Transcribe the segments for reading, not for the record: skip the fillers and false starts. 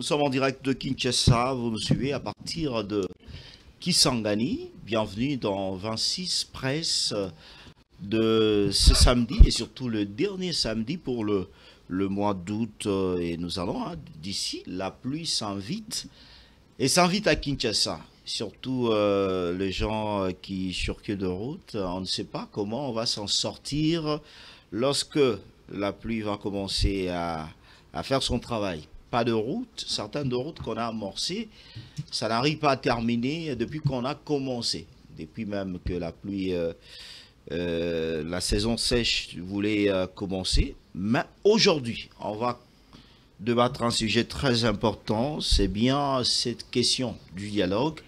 Nous sommes en direct de Kinshasa, vous nous suivez à partir de Kisangani. Bienvenue dans 26 Presse de ce samedi et surtout le dernier samedi pour le mois d'août. Et nous allons, d'ici, la pluie s'invite et s'invite à Kinshasa. Surtout les gens qui circulent de route, on ne sait pas comment on va s'en sortir lorsque la pluie va commencer à faire son travail. Pas de route, certaines routes qu'on a amorcées, ça n'arrive pas à terminer depuis qu'on a commencé. Depuis même que la pluie, la saison sèche voulait commencer. Mais aujourd'hui, on va débattre un sujet très important, c'est bien cette question du dialogue.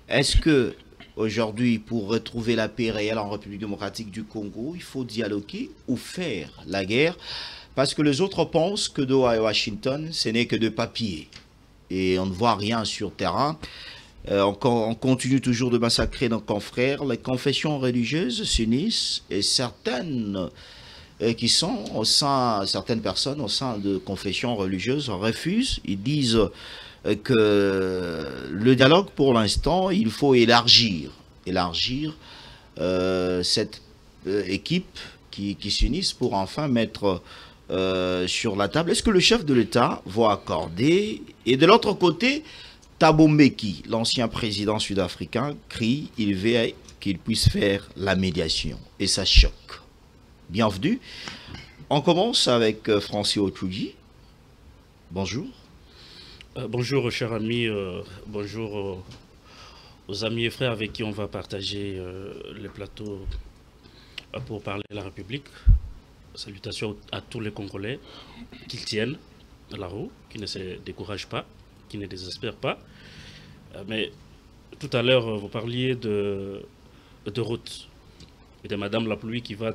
Est-ce que aujourd'hui, pour retrouver la paix réelle en République démocratique du Congo, il faut dialoguer ou faire la guerre? Parce que les autres pensent que Doha et Washington, ce n'est que de papier. Et on ne voit rien sur terrain. On continue toujours de massacrer nos confrères. Les confessions religieuses s'unissent et certaines qui sont au sein, certaines personnes au sein de confessions religieuses refusent. Ils disent que le dialogue, pour l'instant, il faut élargir cette équipe qui s'unissent pour enfin mettre sur la table. Est-ce que le chef de l'État va accorder? Et de l'autre côté, Thabo Mbeki, l'ancien président sud-africain, crie, il veut qu'il puisse faire la médiation. Et ça choque. Bienvenue. On commence avec Francis Otouji. Bonjour. Bonjour, cher ami. Bonjour aux amis et frères avec qui on va partager le plateau pour parler de la République. Salutations à tous les Congolais qui tiennent la roue, qui ne se découragent pas, qui ne désespèrent pas. Mais tout à l'heure, vous parliez de route et de Madame la pluie qui va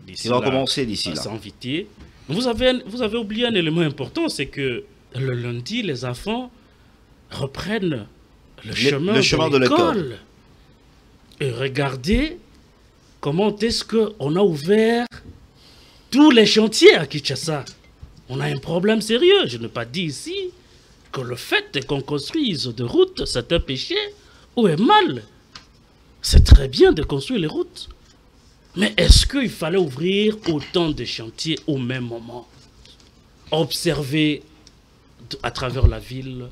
d'ici là commencer d'ici là s'inviter. Vous avez oublié un élément important, c'est que le lundi, les enfants reprennent le chemin de l'école. Et regardez comment est-ce qu'on a ouvert tous les chantiers à Kinshasa. On a un problème sérieux. Je n'ai pas dit ici que le fait qu'on construise des routes, c'est un péché ou un mal. C'est très bien de construire les routes. Mais est-ce qu'il fallait ouvrir autant de chantiers au même moment? Observer à travers la ville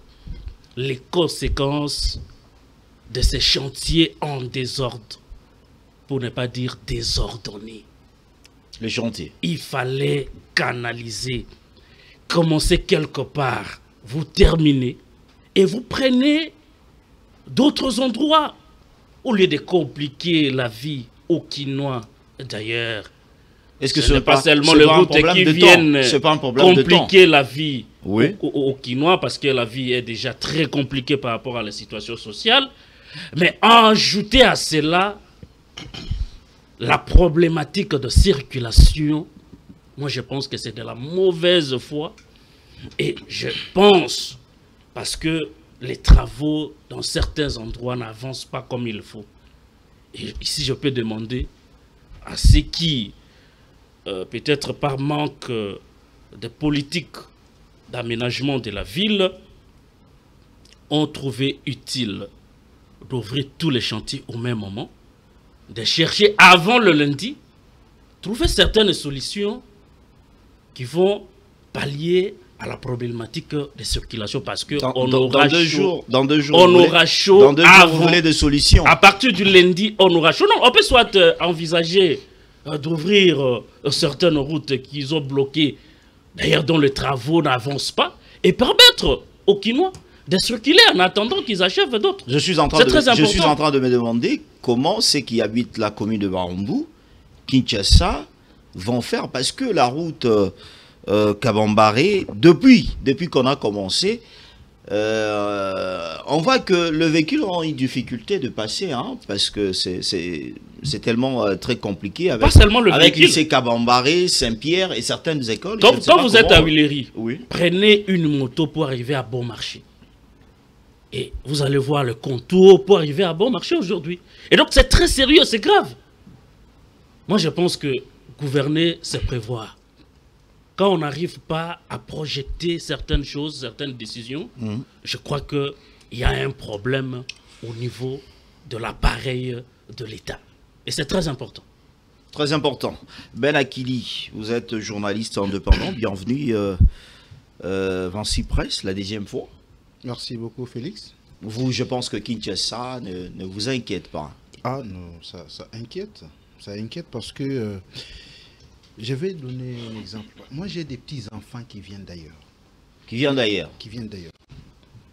les conséquences de ces chantiers en désordre, pour ne pas dire désordonnés. Les chantiers. Il fallait canaliser, commencer quelque part, vous terminez et vous prenez d'autres endroits au lieu de compliquer la vie aux Quinois. D'ailleurs, est-ce que ce n'est pas seulement les routes qui viennent compliquer la vie aux Quinois, parce que la vie est déjà très compliquée par rapport à la situation sociale, mais ajouter à cela la problématique de circulation. Moi je pense que c'est de la mauvaise foi, et je pense parce que les travaux dans certains endroits n'avancent pas comme il faut. Et ici je peux demander à ceux qui peut-être par manque de politique d'aménagement de la ville ont trouvé utile d'ouvrir tous les chantiers au même moment, de chercher avant le lundi, trouver certaines solutions qui vont pallier à la problématique de circulation, parce que dans deux jours, on aura chaud vous voulez des solutions. À partir du lundi, on aura chaud. Non, on peut soit envisager d'ouvrir certaines routes qu'ils ont bloquées, d'ailleurs dont les travaux n'avancent pas, et permettre aux Quinois de circuler en attendant qu'ils achèvent d'autres. Je suis en train de me demander comment ceux qui habitent la commune de Barumbu, Kinshasa, vont faire, parce que la route Kabambaré, depuis qu'on a commencé, on voit que le véhicule a une difficulté de passer, parce que c'est tellement très compliqué avec, pas seulement le avec véhicule. lycée Kabambaré, Saint-Pierre et certaines écoles. Quand vous êtes à Huiléry, oui, prenez une moto pour arriver à Bon Marché. Et vous allez voir le contour pour arriver à Bon Marché aujourd'hui. Et donc c'est très sérieux, c'est grave. Moi je pense que gouverner, c'est prévoir. quand on n'arrive pas à projeter certaines choses, certaines décisions, je crois qu'il y a un problème au niveau de l'appareil de l'État. Et c'est très important. Très important. Ben Akili, vous êtes journaliste indépendant. Bienvenue, Vinci Presse, la 10e fois. Merci beaucoup, Félix. Vous, je pense que Kinshasa ne vous inquiète pas. Ah non, ça inquiète. Ça inquiète parce que... je vais donner un exemple. Moi, j'ai des petits-enfants qui viennent d'ailleurs. Qui viennent d'ailleurs. Qui viennent d'ailleurs.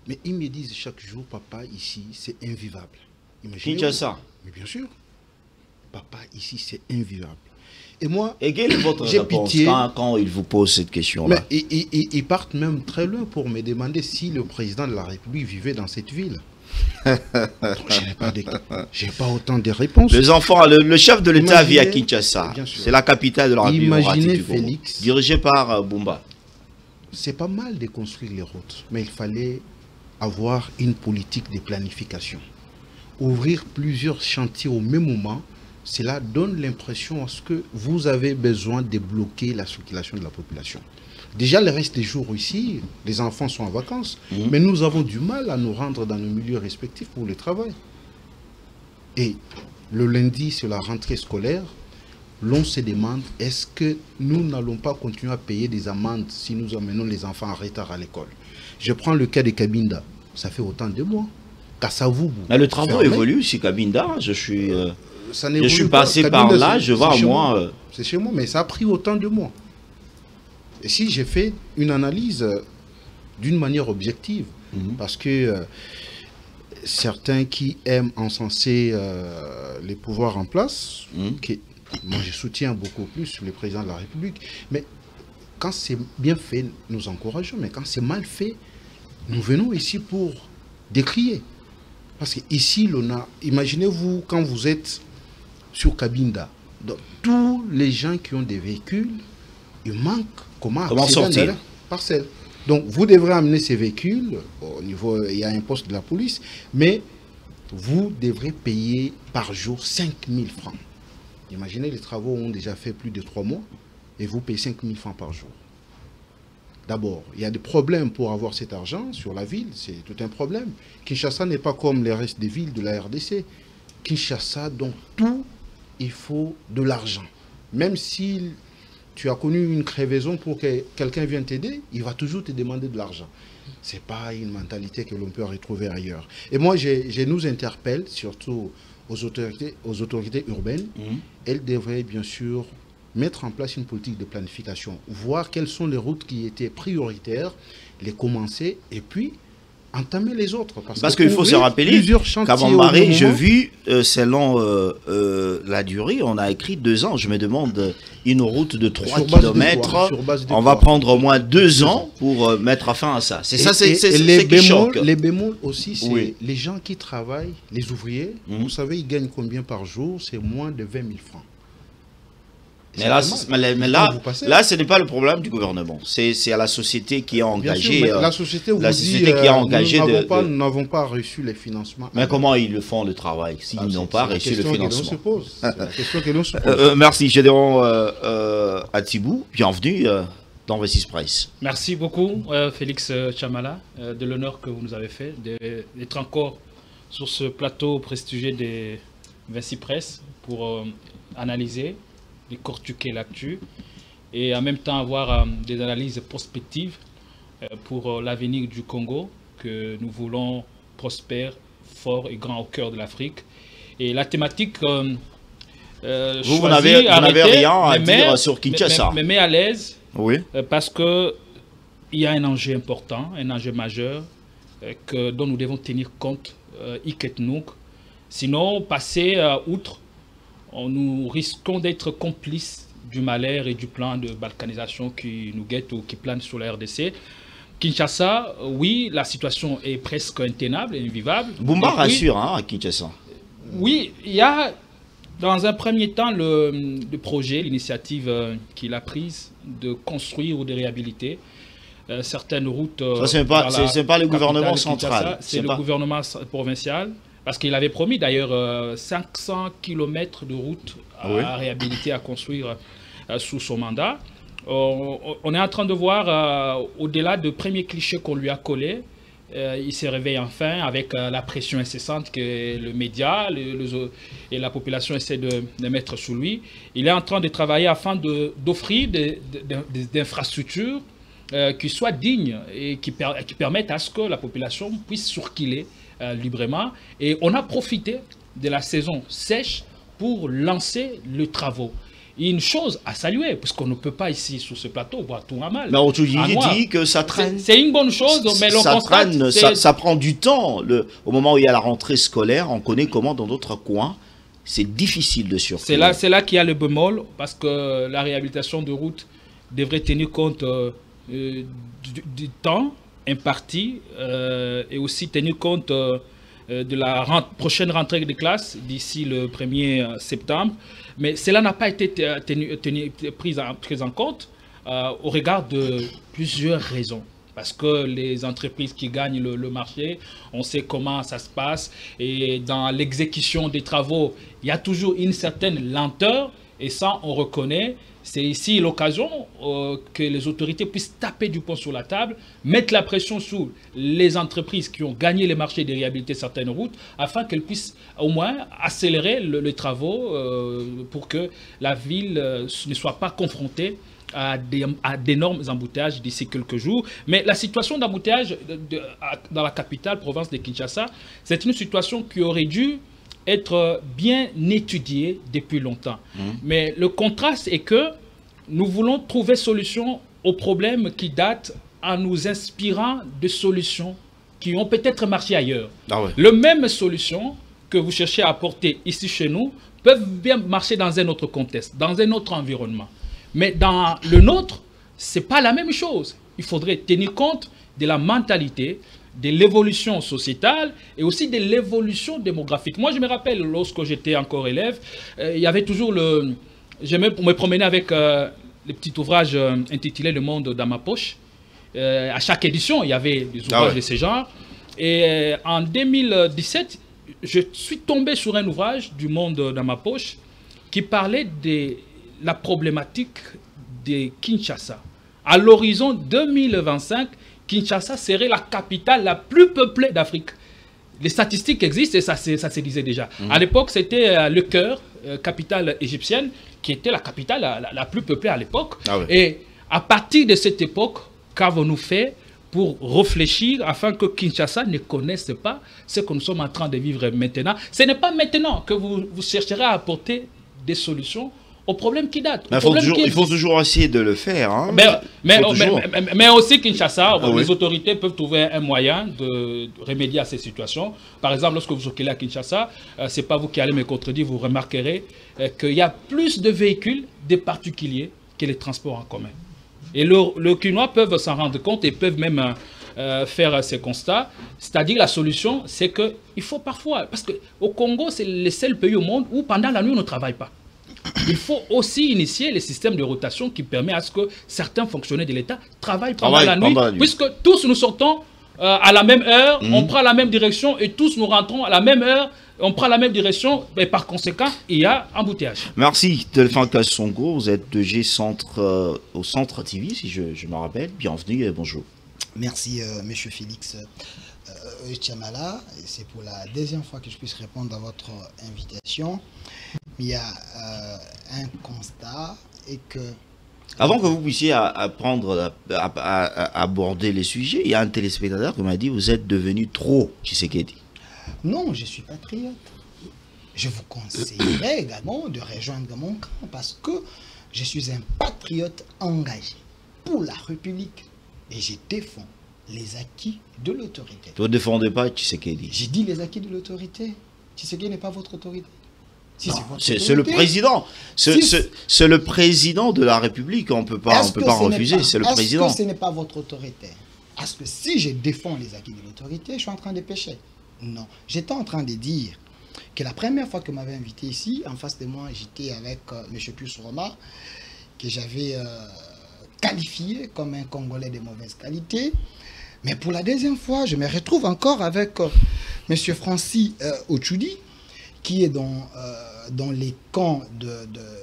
Mais ils me disent chaque jour, papa, ici, c'est invivable. Kinshasa. Mais bien sûr. Papa, ici, c'est invivable. Et moi, et quelle est votre réponse quand ils vous posent cette question-là? Ils partent même très loin pour me demander si le président de la République vivait dans cette ville. Je n'ai pas autant de réponses. Les enfants, le chef de l'État vit à Kinshasa. C'est la capitale de la République Imaginez du Congo, Félix, dirigée par Bumba. C'est pas mal de construire les routes, mais il fallait avoir une politique de planification. Ouvrir plusieurs chantiers au même moment, cela donne l'impression que vous avez besoin de bloquer la circulation de la population. Déjà, le reste des jours ici, les enfants sont en vacances, mais nous avons du mal à nous rendre dans nos milieux respectifs pour le travail. Et le lundi, sur la rentrée scolaire, l'on se demande, est-ce que nous n'allons pas continuer à payer des amendes si nous emmenons les enfants en retard à l'école? Je prends le cas de Cabinda, ça fait autant de mois. Kasavubu. Mais le travail évolue chez Cabinda, je suis passé par là, je vois moi... C'est chez moi, mais ça a pris autant de mois. Et si j'ai fait une analyse d'une manière objective, parce que certains qui aiment encenser les pouvoirs en place, moi je soutiens beaucoup plus le président de la République, mais quand c'est bien fait, nous encourageons, mais quand c'est mal fait, nous venons ici pour décrier. Parce qu'ici, imaginez-vous quand vous êtes sur Cabinda, donc, tous les gens qui ont des véhicules, il manque comment sortir dans la parcelle. Donc, vous devrez amener ces véhicules, au niveau, il y a un poste de la police, mais vous devrez payer par jour 5 000 francs. Imaginez, les travaux ont déjà fait plus de 3 mois, et vous payez 5 000 francs par jour. D'abord, il y a des problèmes pour avoir cet argent sur la ville, c'est tout un problème. Kinshasa n'est pas comme les restes des villes de la RDC. Kinshasa, donc tout, il faut de l'argent. Même si tu as connu une crevaison pour que quelqu'un vienne t'aider, il va toujours te demander de l'argent. Ce n'est pas une mentalité que l'on peut retrouver ailleurs. Et moi, je nous interpelle, surtout aux autorités urbaines. Elles devraient bien sûr mettre en place une politique de planification, voir quelles sont les routes qui étaient prioritaires, les commencer et puis entamer les autres. Parce qu'il faut se rappeler qu'à Bambari, j'ai vu, selon la durée, on a écrit 2 ans. Je me demande, une route de 3 km, on va prendre au moins 2 ans pour mettre fin à ça. C'est ça, c'est qui choque. Les bémols aussi, c'est les gens qui travaillent, les ouvriers, vous savez, ils gagnent combien par jour? C'est moins de 20 000 francs. Mais là, ce n'est pas le problème du gouvernement. C'est à la société qui est engagée. La société qui a engagé nous n'avons pas reçu les financements. Mais comment ils le font, le travail, s'ils n'ont pas reçu le financement? C'est la question que l'on se pose. Merci, Gédéon Atibou. Bienvenue dans V6 Presse. Merci beaucoup, Félix Chamala, de l'honneur que vous nous avez fait d'être encore sur ce plateau prestigieux de V6 Presse pour analyser, décortiquer l'actu et en même temps avoir des analyses prospectives pour l'avenir du Congo que nous voulons prospère, fort et grand au cœur de l'Afrique. Et la thématique vous n'avez rien à dire sur Kinshasa. Mais à l'aise, oui. Parce qu'il y a un enjeu important, un enjeu majeur dont nous devons tenir compte, sinon passer outre, nous risquons d'être complices du malheur et du plan de balkanisation qui nous guette ou qui plane sur la RDC. Kinshasa, oui, la situation est presque intenable et invivable. Bumba rassure à Kinshasa. Oui, il y a dans un premier temps le projet, l'initiative qu'il a prise de construire ou de réhabiliter certaines routes. Ce n'est pas le gouvernement central. C'est le gouvernement provincial. Parce qu'il avait promis d'ailleurs 500 km de routes à réhabiliter, à construire sous son mandat. on est en train de voir, au-delà de premiers clichés qu'on lui a collés, il se réveille enfin avec la pression incessante que le média et la population essaient de mettre sous lui. Il est en train de travailler afin d'offrir des infrastructures qui soient dignes et qui permettent à ce que la population puisse circuler librement. Et on a profité de la saison sèche pour lancer les travaux. Il y a une chose à saluer, parce qu'on ne peut pas ici, sur ce plateau, boire tout à mal. Mais il dit que ça traîne. C'est une bonne chose, mais l'on constate... Ça prend du temps. Au moment où il y a la rentrée scolaire, on connaît comment dans d'autres coins, c'est difficile de surprendre. C'est là qu'il y a le bémol, parce que la réhabilitation de route devrait tenir compte du temps imparti et aussi tenir compte de la prochaine rentrée des classes d'ici le 1er septembre. Mais cela n'a pas été pris en compte au regard de plusieurs raisons. Parce que les entreprises qui gagnent le marché, on sait comment ça se passe. Et dans l'exécution des travaux, il y a toujours une certaine lenteur. Et ça, on reconnaît. C'est ici l'occasion que les autorités puissent taper du poing sur la table, mettre la pression sur les entreprises qui ont gagné les marchés de réhabiliter certaines routes, afin qu'elles puissent au moins accélérer les travaux pour que la ville ne soit pas confrontée à d'énormes embouteillages d'ici quelques jours. Mais la situation d'embouteillage dans la capitale, province de Kinshasa, c'est une situation qui aurait dû être bien étudié depuis longtemps. Mais le contraste est que nous voulons trouver solution aux problèmes qui datent en nous inspirant de solutions qui ont peut-être marché ailleurs. Les mêmes solutions que vous cherchez à apporter ici chez nous peuvent bien marcher dans un autre contexte, dans un autre environnement. Mais dans le nôtre, ce n'est pas la même chose. Il faudrait tenir compte de la mentalité, de l'évolution sociétale et aussi de l'évolution démographique. Moi, je me rappelle, lorsque j'étais encore élève, il y avait toujours j'aimais me promener avec le petit ouvrage intitulé « Le monde dans ma poche ». À chaque édition, il y avait des ouvrages de ce genre. Et en 2017, je suis tombé sur un ouvrage du monde dans ma poche qui parlait de la problématique de Kinshasa. À l'horizon 2025, Kinshasa serait la capitale la plus peuplée d'Afrique. Les statistiques existent et ça se disait déjà. À l'époque, c'était le Caire, capitale égyptienne, qui était la capitale la plus peuplée à l'époque. Et à partir de cette époque, qu'avons-nous fait pour réfléchir afin que Kinshasa ne connaisse pas ce que nous sommes en train de vivre maintenant? Ce n'est pas maintenant que vous chercherez à apporter des solutions aux problèmes qui datent. Il faut toujours essayer de le faire. Hein. Mais aussi Kinshasa, les autorités peuvent trouver un moyen de remédier à ces situations. Par exemple, lorsque vous circulez à Kinshasa, ce n'est pas vous qui allez me contredire, vous remarquerez qu'il y a plus de véhicules des particuliers que les transports en commun. Et les Kinois peuvent s'en rendre compte et peuvent même faire ces constats. C'est-à-dire la solution, c'est qu'il faut parfois... Parce qu'au Congo, c'est le seul pays au monde où pendant la nuit, on ne travaille pas. Il faut aussi initier les systèmes de rotation qui permettent à ce que certains fonctionnaires de l'État travaillent pendant la nuit. Puisque tous nous sortons à la même heure, on prend la même direction et tous nous rentrons à la même heure, on prend la même direction, et par conséquent, il y a embouteillage. Merci, Delphin Kassongo, vous êtes de G-Centre au Centre TV, si je me rappelle. Bienvenue et bonjour. Merci, monsieur Félix Chamala. C'est pour la deuxième fois que je puisse répondre à votre invitation. Il y a un constat et que... Avant que vous puissiez aborder les sujets, il y a un téléspectateur qui m'a dit « Vous êtes devenu trop Tshisekedi ». Non, je suis patriote. Je vous conseillerais également de rejoindre mon camp parce que je suis un patriote engagé pour la République et je défends les acquis de l'autorité. Vous ne défendez pas Tshisekedi? J'ai dit les acquis de l'autorité. Tshisekedi n'est pas votre autorité. C'est le président. C'est le président de la République. On ne peut pas refuser. C'est le président. Est-ce que ce n'est pas votre autorité? Est-ce que si je défends les acquis de l'autorité, je suis en train de pécher? Non. J'étais en train de dire que la première fois que m'avait invité ici, en face de moi, j'étais avec M. Pius Roma, que j'avais qualifié comme un Congolais de mauvaise qualité. Mais pour la deuxième fois, je me retrouve encore avec M. Francis Ochoudi, qui est dans les camps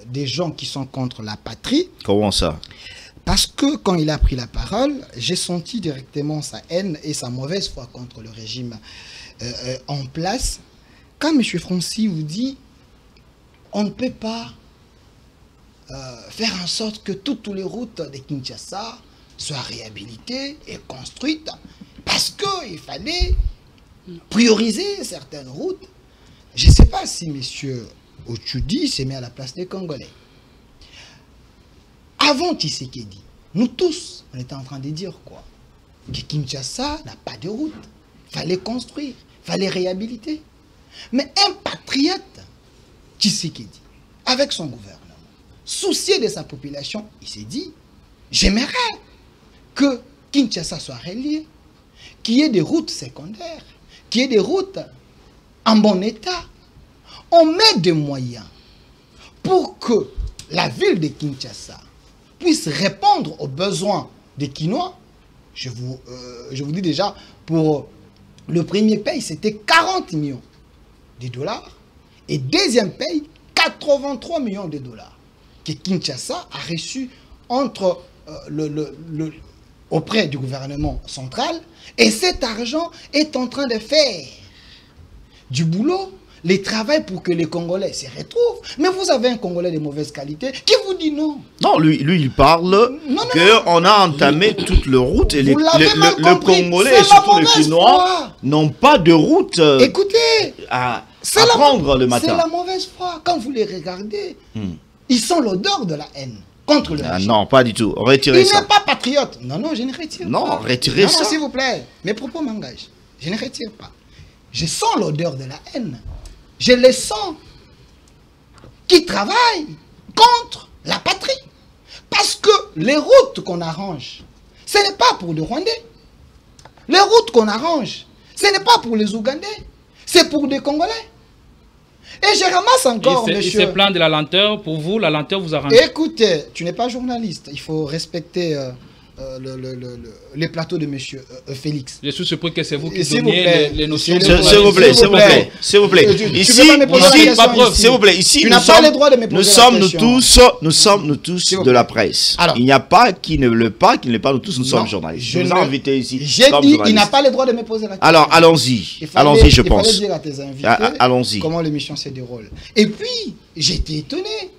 des gens qui sont contre la patrie. Comment ça? Parce que quand il a pris la parole, j'ai senti directement sa haine et sa mauvaise foi contre le régime en place. Quand M. Francis vous dit, on ne peut pas faire en sorte que toutes les routes de Kinshasa soient réhabilitées et construites, parce qu'il fallait prioriser certaines routes. Je ne sais pas si M. Otchoudi s'est mis à la place des Congolais. Avant Tshisekedi, nous tous, on était en train de dire quoi? Que Kinshasa n'a pas de route. Il fallait construire, il fallait réhabiliter. Mais un patriote, Tshisekedi, avec son gouvernement, soucié de sa population, il s'est dit, j'aimerais que Kinshasa soit relié, qu'il y ait des routes secondaires, qu'il y ait des routes en bon état. On met des moyens pour que la ville de Kinshasa puisse répondre aux besoins des Kinois. Je vous dis déjà, pour le premier paye, c'était 40 millions de dollars. Et deuxième paye, 83 millions de dollars que Kinshasa a reçu auprès du gouvernement central. Et cet argent est en train de faire du boulot, les travail pour que les Congolais se retrouvent. Mais vous avez un Congolais de mauvaise qualité qui vous dit non. Non, lui il parle qu'on a entamé toute le route et le Congolais et surtout les Chinois n'ont pas de route à prendre le matin. C'est la mauvaise foi. Quand vous les regardez, ils sont l'odeur de la haine contre le régime. Non, pas du tout. Retirez ça. Il n'est pas patriote. Non, je ne retire pas. Non, retirez ça. Non, s'il vous plaît. Mes propos m'engagent. Je ne retire pas. Je sens l'odeur de la haine. Je les sens qui travaillent contre la patrie. Parce que les routes qu'on arrange, ce n'est pas pour les Rwandais. Les routes qu'on arrange, ce n'est pas pour les Ougandais. C'est pour des Congolais. Et je ramasse encore, monsieur... Il se plaint de la lenteur. Pour vous, la lenteur vous arrange. Écoutez, tu n'es pas journaliste. Il faut respecter... les plateaux de monsieur Félix. Je suis surpris que c'est vous qui donniez les notions de... S'il vous plaît. Ici, s'il vous plaît, ici, nous sommes nous tous de la presse. Il n'y a pas qui ne veut pas, qui ne l'est pas, nous tous nous sommes journalistes. Je vous ai invité ici. J'ai dit, il n'a pas le droit de me poser la question. Alors, allons-y, je pense. Il fallait dire à tes invités comment l'émission se déroule. Et puis, j'étais étonné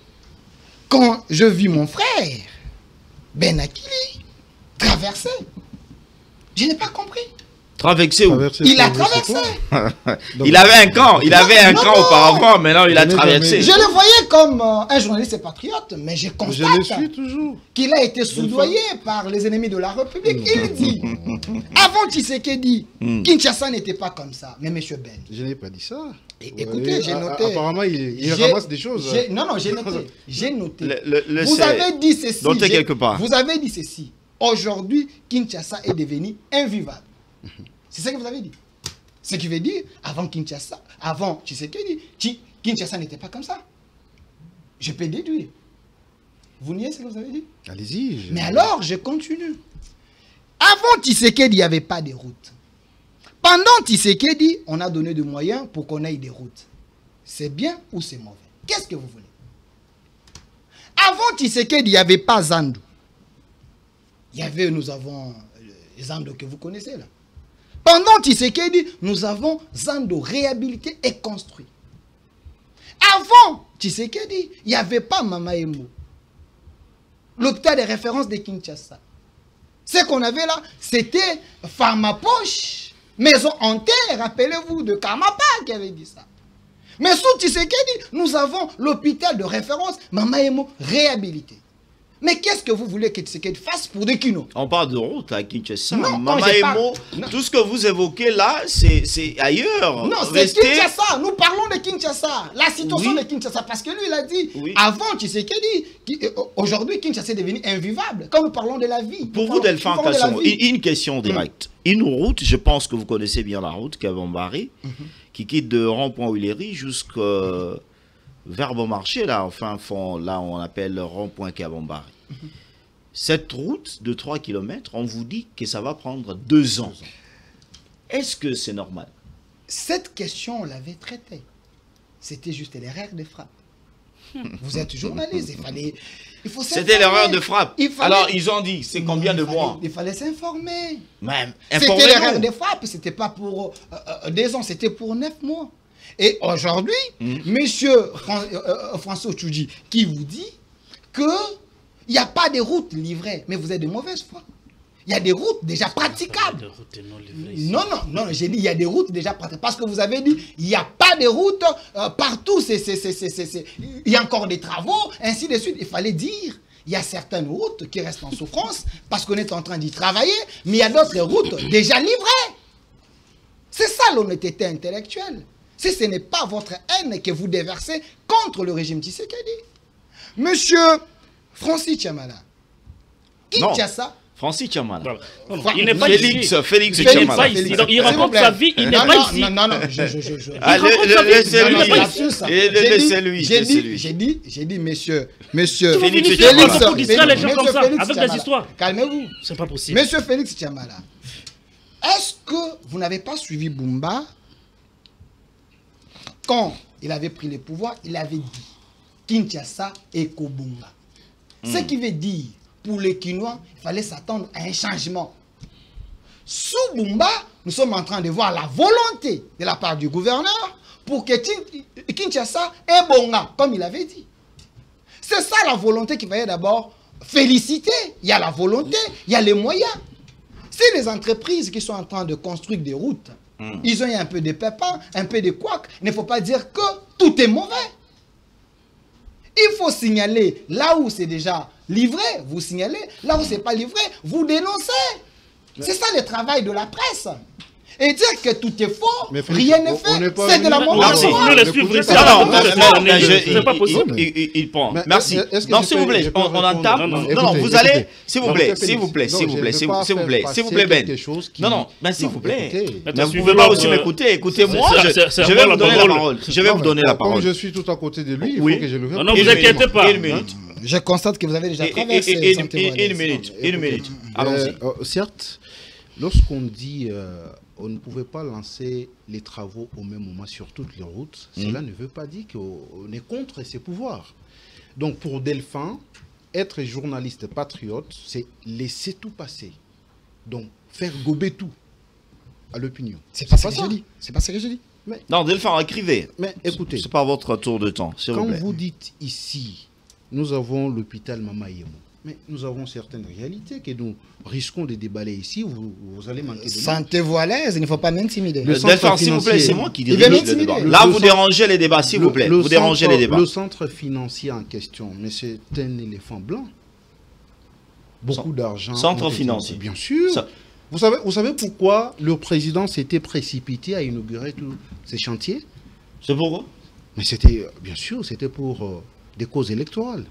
quand je vis mon frère, Ben Akili, traversé. Je n'ai pas compris. Traversé où? Il a traversé. Il avait un camp. Il avait un camp auparavant. Maintenant, il a traversé. Je le voyais comme un journaliste patriote, mais je constate qu'il a été soudoyé par les ennemis de la République. Il dit, avant Tshisekedi, Kinshasa n'était pas comme ça. Mais monsieur Ben. Je n'ai pas dit ça. Écoutez, j'ai noté. Apparemment, il ramasse des choses. Non, j'ai noté. J'ai noté. Vous avez dit ceci. Notez quelque part. Vous avez dit ceci. Aujourd'hui, Kinshasa est devenu invivable. C'est ça que vous avez dit. Ce qui veut dire, avant Kinshasa, avant Tshisekedi, Kinshasa n'était pas comme ça. Je peux déduire. Vous niez ce que vous avez dit? Allez-y. Mais alors, je continue. Avant Tshisekedi, il n'y avait pas de route. Pendant Tshisekedi, on a donné des moyens pour qu'on ait des routes. C'est bien ou c'est mauvais? Qu'est-ce que vous voulez? Avant Tshisekedi, il n'y avait pas Zandu. Nous avons Zando que vous connaissez là. Pendant Tshisekedi, nous avons Zando réhabilité et construit. Avant Tshisekedi, il n'y avait pas Mama Emo. L'hôpital de référence de Kinshasa. Ce qu'on avait là, c'était Pharmapoche, maison hantée, rappelez-vous de Kamapa qui avait dit ça. Mais sous Tshisekedi, nous avons l'hôpital de référence Mama Emo réhabilité. Mais qu'est-ce que vous voulez que Tshisekedi fasse pour des kinos? On parle de route à Kinshasa. Mama Emo, tout ce que vous évoquez là, c'est ailleurs. Non, c'est Kinshasa. Nous parlons de Kinshasa. La situation de Kinshasa. Parce que lui, il a dit, avant Tshisekedi, aujourd'hui, Kinshasa est devenu invivable. Quand nous parlons de la vie. Pour vous, Delphin Kasson, une question directe. Une route, je pense que vous connaissez bien la route, Kabambari, qui quitte de rond-point Huiléry jusqu'à... vers Beaumarchais, là, enfin, là, on appelle rond-point Kabambari. Cette route de 3 km, on vous dit que ça va prendre 2 ans. Est-ce que c'est normal? Cette question, on l'avait traitée. C'était juste l'erreur de frappe. Vous êtes journaliste, il fallait... C'était l'erreur de frappe. Alors, ils ont dit, c'est combien de mois? Il fallait s'informer. Même. C'était l'erreur de frappe, c'était pas pour 2 ans, c'était pour 9 mois. Et aujourd'hui, monsieur François Otchoudji, qui vous dit qu'il n'y a pas de routes livrées, mais vous êtes de mauvaise foi. Il y a des routes déjà praticables. Non, j'ai dit il y a des routes déjà praticables. Parce que vous avez dit il n'y a pas de routes partout. Il y a encore des travaux, ainsi de suite. Il fallait dire il y a certaines routes qui restent en souffrance parce qu'on est en train d'y travailler, mais il y a d'autres routes déjà livrées. C'est ça l'honnêteté intellectuelle. Si ce n'est pas votre haine que vous déversez contre le régime Tshisekedi. Monsieur Francis Tchamala, Kinshasa. Francis Tchamala. Il n'est pas ici. Félix Tchamala. Il raconte sa vie, il n'est pas ici. Non, laissez-lui. J'ai dit, monsieur Félix Tchamala. Pour distraire les gens comme ça, avec des histoires. Calmez-vous. C'est pas possible. Monsieur Félix Tchamala, est-ce que vous n'avez pas suivi Bumba? Quand il avait pris le pouvoir, il avait dit Kinshasa et Kobunga. Ce qui veut dire, pour les Kinois, il fallait s'attendre à un changement. Sous Bumba, nous sommes en train de voir la volonté de la part du gouverneur pour que Kinshasa et Bonga, comme il avait dit. C'est ça la volonté qu'il fallait d'abord féliciter. Il y a la volonté, il y a les moyens. Si les entreprises qui sont en train de construire des routes, ils ont eu un peu de pépins, un peu de couacs, il ne faut pas dire que tout est mauvais. Il faut signaler là où c'est déjà livré, vous signalez. Là où c'est pas livré, vous dénoncez. C'est ça le travail de la presse. Et dire que tout est faux, rien n'est fait, c'est de la mauvaise foi. C'est pas possible. Il prend. Merci. Non, s'il vous plaît, on entame. Non, vous allez, s'il vous plaît, Ben. Non, s'il vous plaît. Mais vous pouvez pas aussi m'écouter. Écoutez-moi, je vais vous donner la parole. Je vais vous donner la parole. Comme je suis tout à côté de lui, il faut que je le fasse. Non, vous inquiétez pas. Une minute. Je constate que vous avez déjà traversé. Une minute. Allons-y. Certes, lorsqu'on dit on ne pouvait pas lancer les travaux au même moment sur toutes les routes, cela ne veut pas dire qu'on est contre ses pouvoirs. Donc pour Delphin, être journaliste patriote, c'est laisser tout passer. Donc faire gober tout à l'opinion. C'est pas ça que je dis. C'est pas ça que je dis. Non, Delphin, écrivez. Mais écoutez, c'est pas votre tour de temps. Quand vous dites ici, nous avons l'hôpital Mama Yemo. Mais nous avons certaines réalités que nous risquons de déballer ici. Vous allez manquer de... Sentez-vous à l'aise, il ne faut pas m'intimider. Delphin, s'il vous plaît, c'est moi qui dirige le débat. Là, vous dérangez les débats, s'il vous plaît. Vous dérangez les débats. Le centre financier en question, mais c'est un éléphant blanc. Beaucoup d'argent. Centre financier. Bien sûr. Vous savez pourquoi le président s'était précipité à inaugurer tous ces chantiers? C'est pourquoi? Mais c'était, bien sûr, c'était pour des causes électorales.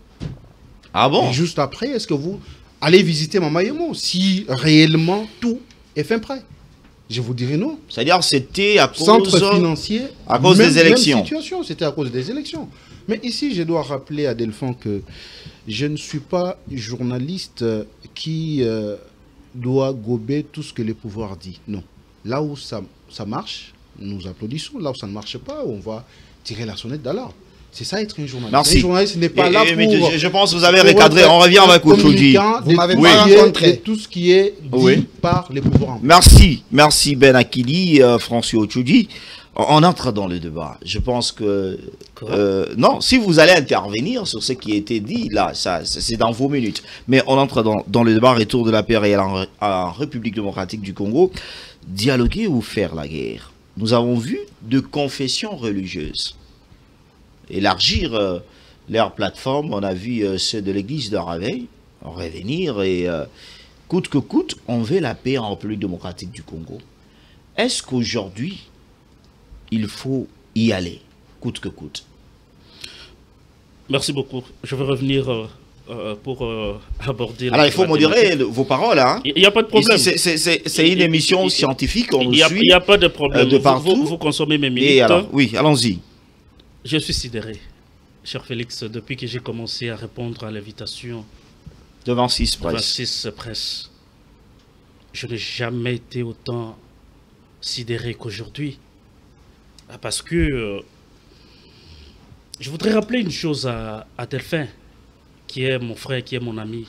Ah bon? Et juste après, est-ce que vous allez visiter Mama Yemo si réellement tout est fin prêt? Je vous dirais non. C'est-à-dire c'était à cause, centre financier, à cause des élections. Même situation, c'était à cause des élections. Mais ici, je dois rappeler à Delphin que je ne suis pas journaliste qui doit gober tout ce que le pouvoir dit. Non. Là où ça marche, nous applaudissons. Là où ça ne marche pas, on va tirer la sonnette d'alarme. C'est ça être un journaliste. Merci. Un journaliste n'est pas là pour... Je pense que vous avez recadré. On revient avec Otchoudji. Vous m'avez pas rencontré. Tout ce qui est dit par les pouvoirs. Merci. Merci Ben Akili, François Otchoudji. On entre dans le débat. Je pense que... non, si vous allez intervenir sur ce qui a été dit, là, c'est dans vos minutes. Mais on entre dans le débat retour de la paix réelle en République démocratique du Congo. Dialoguer ou faire la guerre? Nous avons vu de confessions religieuses élargir leur plateforme. On a vu ceux de l'église de Raveil revenir et coûte que coûte, on veut la paix en République démocratique du Congo. Est-ce qu'aujourd'hui, il faut y aller, coûte que coûte? Merci beaucoup. Je vais revenir pour aborder... Alors, il faut modérer vos paroles. Hein. Il n'y a pas de problème. C'est une émission scientifique, on nous suit. Il n'y a pas de problème. De partout. Vous consommez mes minutes. Et alors, oui, allons-y. Je suis sidéré, cher Félix, depuis que j'ai commencé à répondre à l'invitation de 26 Presse. 26 Presse. Je n'ai jamais été autant sidéré qu'aujourd'hui. Parce que Je voudrais rappeler une chose à Delphin, qui est mon frère, qui est mon ami.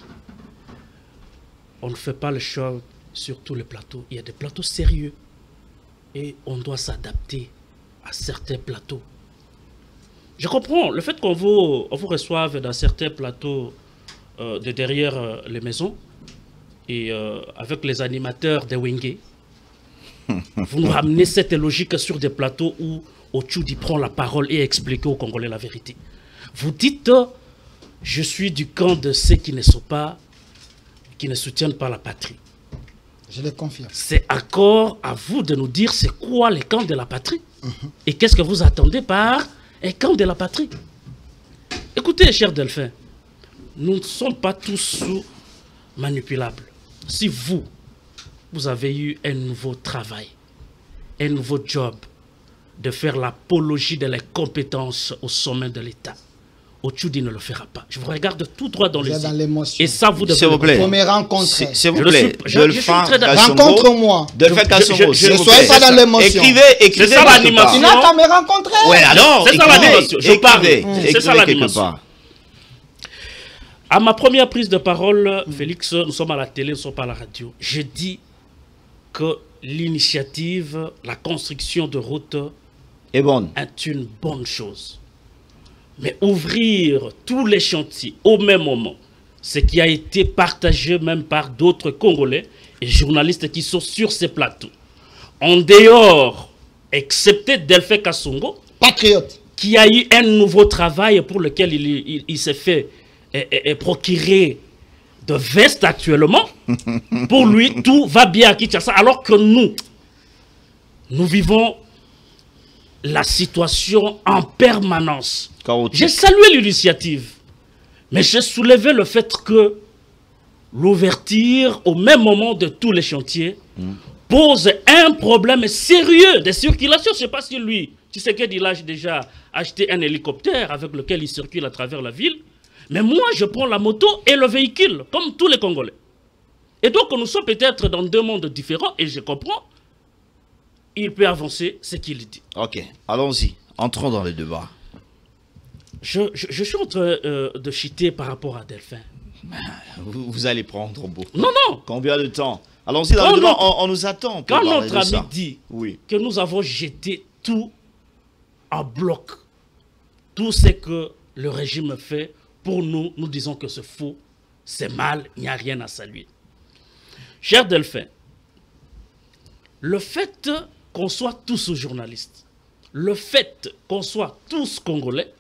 On ne fait pas le choix sur tous les plateaux. Il y a des plateaux sérieux. Et on doit s'adapter à certains plateaux. Je comprends le fait qu'on vous reçoive dans certains plateaux de derrière les maisons et avec les animateurs des Wenge. Vous nous ramenez cette logique sur des plateaux où Otchoudi prend la parole et explique aux Congolais la vérité. Vous dites, je suis du camp de ceux qui ne sont pas, qui ne soutiennent pas la patrie. Je le confirme. C'est encore à vous de nous dire c'est quoi les camps de la patrie et qu'est-ce que vous attendez par un camp de la patrie. Écoutez, cher Delphin, nous ne sommes pas tous manipulables. Si vous avez eu un nouveau travail, un nouveau job, de faire l'apologie de les compétences au sommet de l'État, Otchoudi ne le fera pas. Je vous regarde tout droit dans les yeux. Et ça, vous devez... S'il vous plaît. Faut me rencontrer. S'il vous plaît. Rencontre-moi. Delphin Kassongo. Je ne sois pas dans l'émotion. Écrivez. C'est ça l'animation. Tu n'as qu'à me rencontrer. Ouais, alors, c'est ça l'animation. Je parle. C'est ça quelque l'animation. part. À ma première prise de parole, Félix, nous sommes à la télé, nous ne sommes pas à la radio. Je dis que l'initiative, la construction de routes est une bonne chose. Mais ouvrir tous les chantiers au même moment, ce qui a été partagé même par d'autres Congolais et journalistes qui sont sur ces plateaux, en dehors, excepté Delphin Kassongo, patriote, qui a eu un nouveau travail pour lequel il s'est fait procurer de veste actuellement. Pour lui, tout va bien à Kinshasa, alors que nous vivons la situation en permanence. J'ai salué l'initiative, mais j'ai soulevé le fait que l'ouverture au même moment de tous les chantiers pose un problème sérieux de circulation. Je ne sais pas si lui, tu sais qu'il a déjà acheté un hélicoptère avec lequel il circule à travers la ville. Mais moi, je prends la moto et le véhicule, comme tous les Congolais. Et donc, nous sommes peut-être dans deux mondes différents, et je comprends. Il peut avancer ce qu'il dit. Ok, allons-y. Entrons dans le débat. Je suis en train de chiter par rapport à Delphin. Vous allez prendre beaucoup. Non, non. Combien de temps? Allons-y dans le débat, on nous attend. Quand notre ami dit que nous avons jeté tout en bloc, tout ce que le régime fait, pour nous, nous disons que c'est faux, c'est mal, il n'y a rien à saluer. Cher Delphin, le fait qu'on soit tous journalistes, le fait qu'on soit tous Congolais,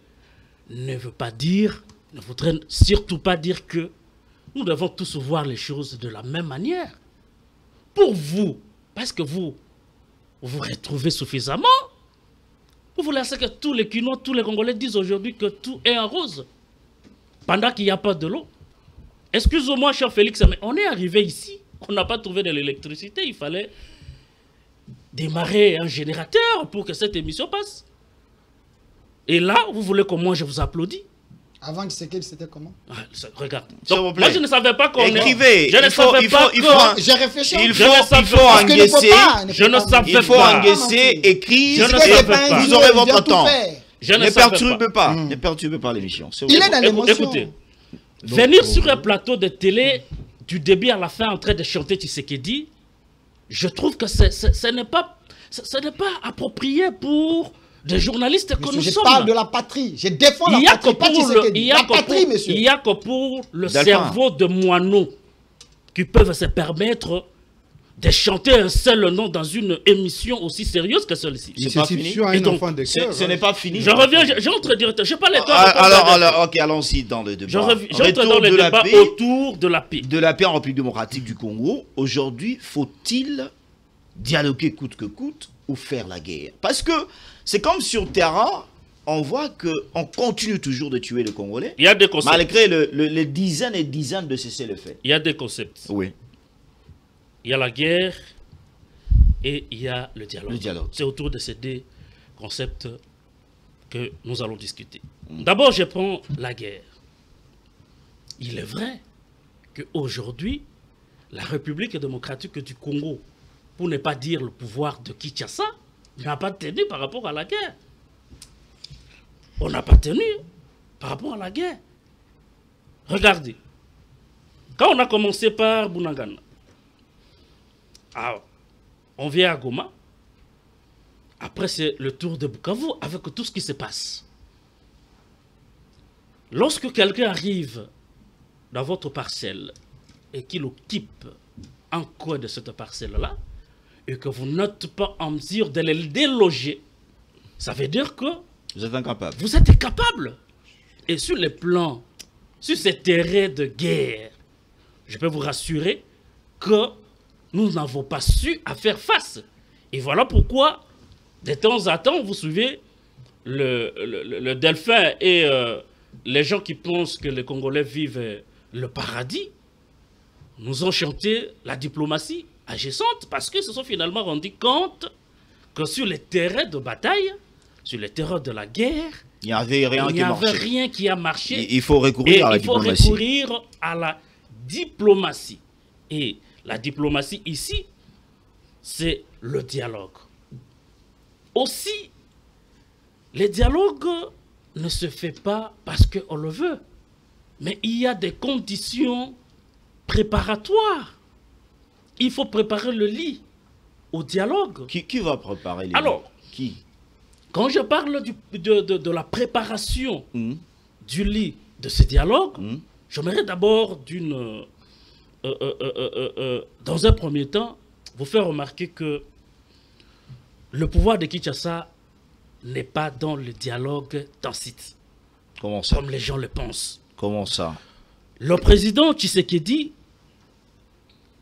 ne voudrait surtout pas dire que nous devons tous voir les choses de la même manière. Pour vous, parce que vous retrouvez suffisamment, vous voulez que tous les Quinois, tous les Congolais disent aujourd'hui que tout est en rose, pendant qu'il n'y a pas de l'eau. Excusez-moi, cher Félix, mais on est arrivé ici, on n'a pas trouvé de l'électricité, il fallait démarrer un générateur pour que cette émission passe. Et là, vous voulez que moi je vous applaudisse? Avant que c'était comment? Regarde. Donc, moi je ne savais pas qu'on écrivez. Je ne savais pas que... J'ai réfléchi. Il faut encaisser. Je ne savais pas. Il faut encaisser, écrire. Je ne savais pas. Vous aurez votre temps. Ne perturbez pas. Ne perturbez pas l'émission. Il est dans l'émotion. Écoutez, venir sur un plateau de télé du début à la fin en train de chanter Tshisekedi, je trouve que ce n'est pas approprié pour des journalistes que nous sommes. Je parle de la patrie. Je défends la patrie, pas Tshisekedi. La patrie, monsieur. Il n'y a que pour le cerveau de moineaux qui peuvent se permettre de chanter un seul nom dans une émission aussi sérieuse que celle-ci. C'est pas fini. Ce n'est pas fini. Je reviens, j'entre directement. Je parle de alors, ok, allons-y dans le débat. J'entre dans le débat autour de la paix. De la paix en République démocratique du Congo. Aujourd'hui, faut-il dialoguer coûte que coûte ou faire la guerre? Parce que c'est comme sur terrain, on voit qu'on continue toujours de tuer les Congolais. Il y a des concepts. Malgré les dizaines et dizaines de cessez-le-feu. Il y a des concepts. Oui. Il y a la guerre et il y a le dialogue. C'est autour de ces deux concepts que nous allons discuter. D'abord, je prends la guerre. Il est vrai qu'aujourd'hui, la République démocratique du Congo, pour ne pas dire le pouvoir de Kinshasa, n'a pas tenu par rapport à la guerre. on n'a pas tenu par rapport à la guerre. Regardez, quand on a commencé par Bunagana, on vient à Goma, après c'est le tour de Bukavu avec tout ce qui se passe. Lorsque quelqu'un arrive dans votre parcelle et qu'il occupe un coin de cette parcelle-là, et que vous n'êtes pas en mesure de les déloger, ça veut dire que vous êtes incapable. Vous êtes incapable. Et sur les plans, sur ces terrains de guerre, je peux vous rassurer que nous n'avons pas su à faire face. Et voilà pourquoi, de temps en temps, vous suivez le Delphin et les gens qui pensent que les Congolais vivent le paradis, nous ont chanté la diplomatie agissante parce qu'ils se sont finalement rendus compte que sur les terrains de bataille, sur les terrains de la guerre, il n'y avait rien qui a marché. Il faut recourir à la diplomatie. Il faut recourir à la diplomatie. Et la diplomatie ici, c'est le dialogue. Aussi, le dialogue ne se fait pas parce qu'on le veut. Mais il y a des conditions préparatoires. Il faut préparer le lit au dialogue. Qui va préparer les Alors, qui? Quand je parle de la préparation du lit de ce dialogue, j'aimerais d'abord dans un premier temps, vous faire remarquer que le pouvoir de Kinshasa n'est pas dans le dialogue tacite. Comment ça? Comme les gens le pensent. Comment ça? Le président Tshisekedi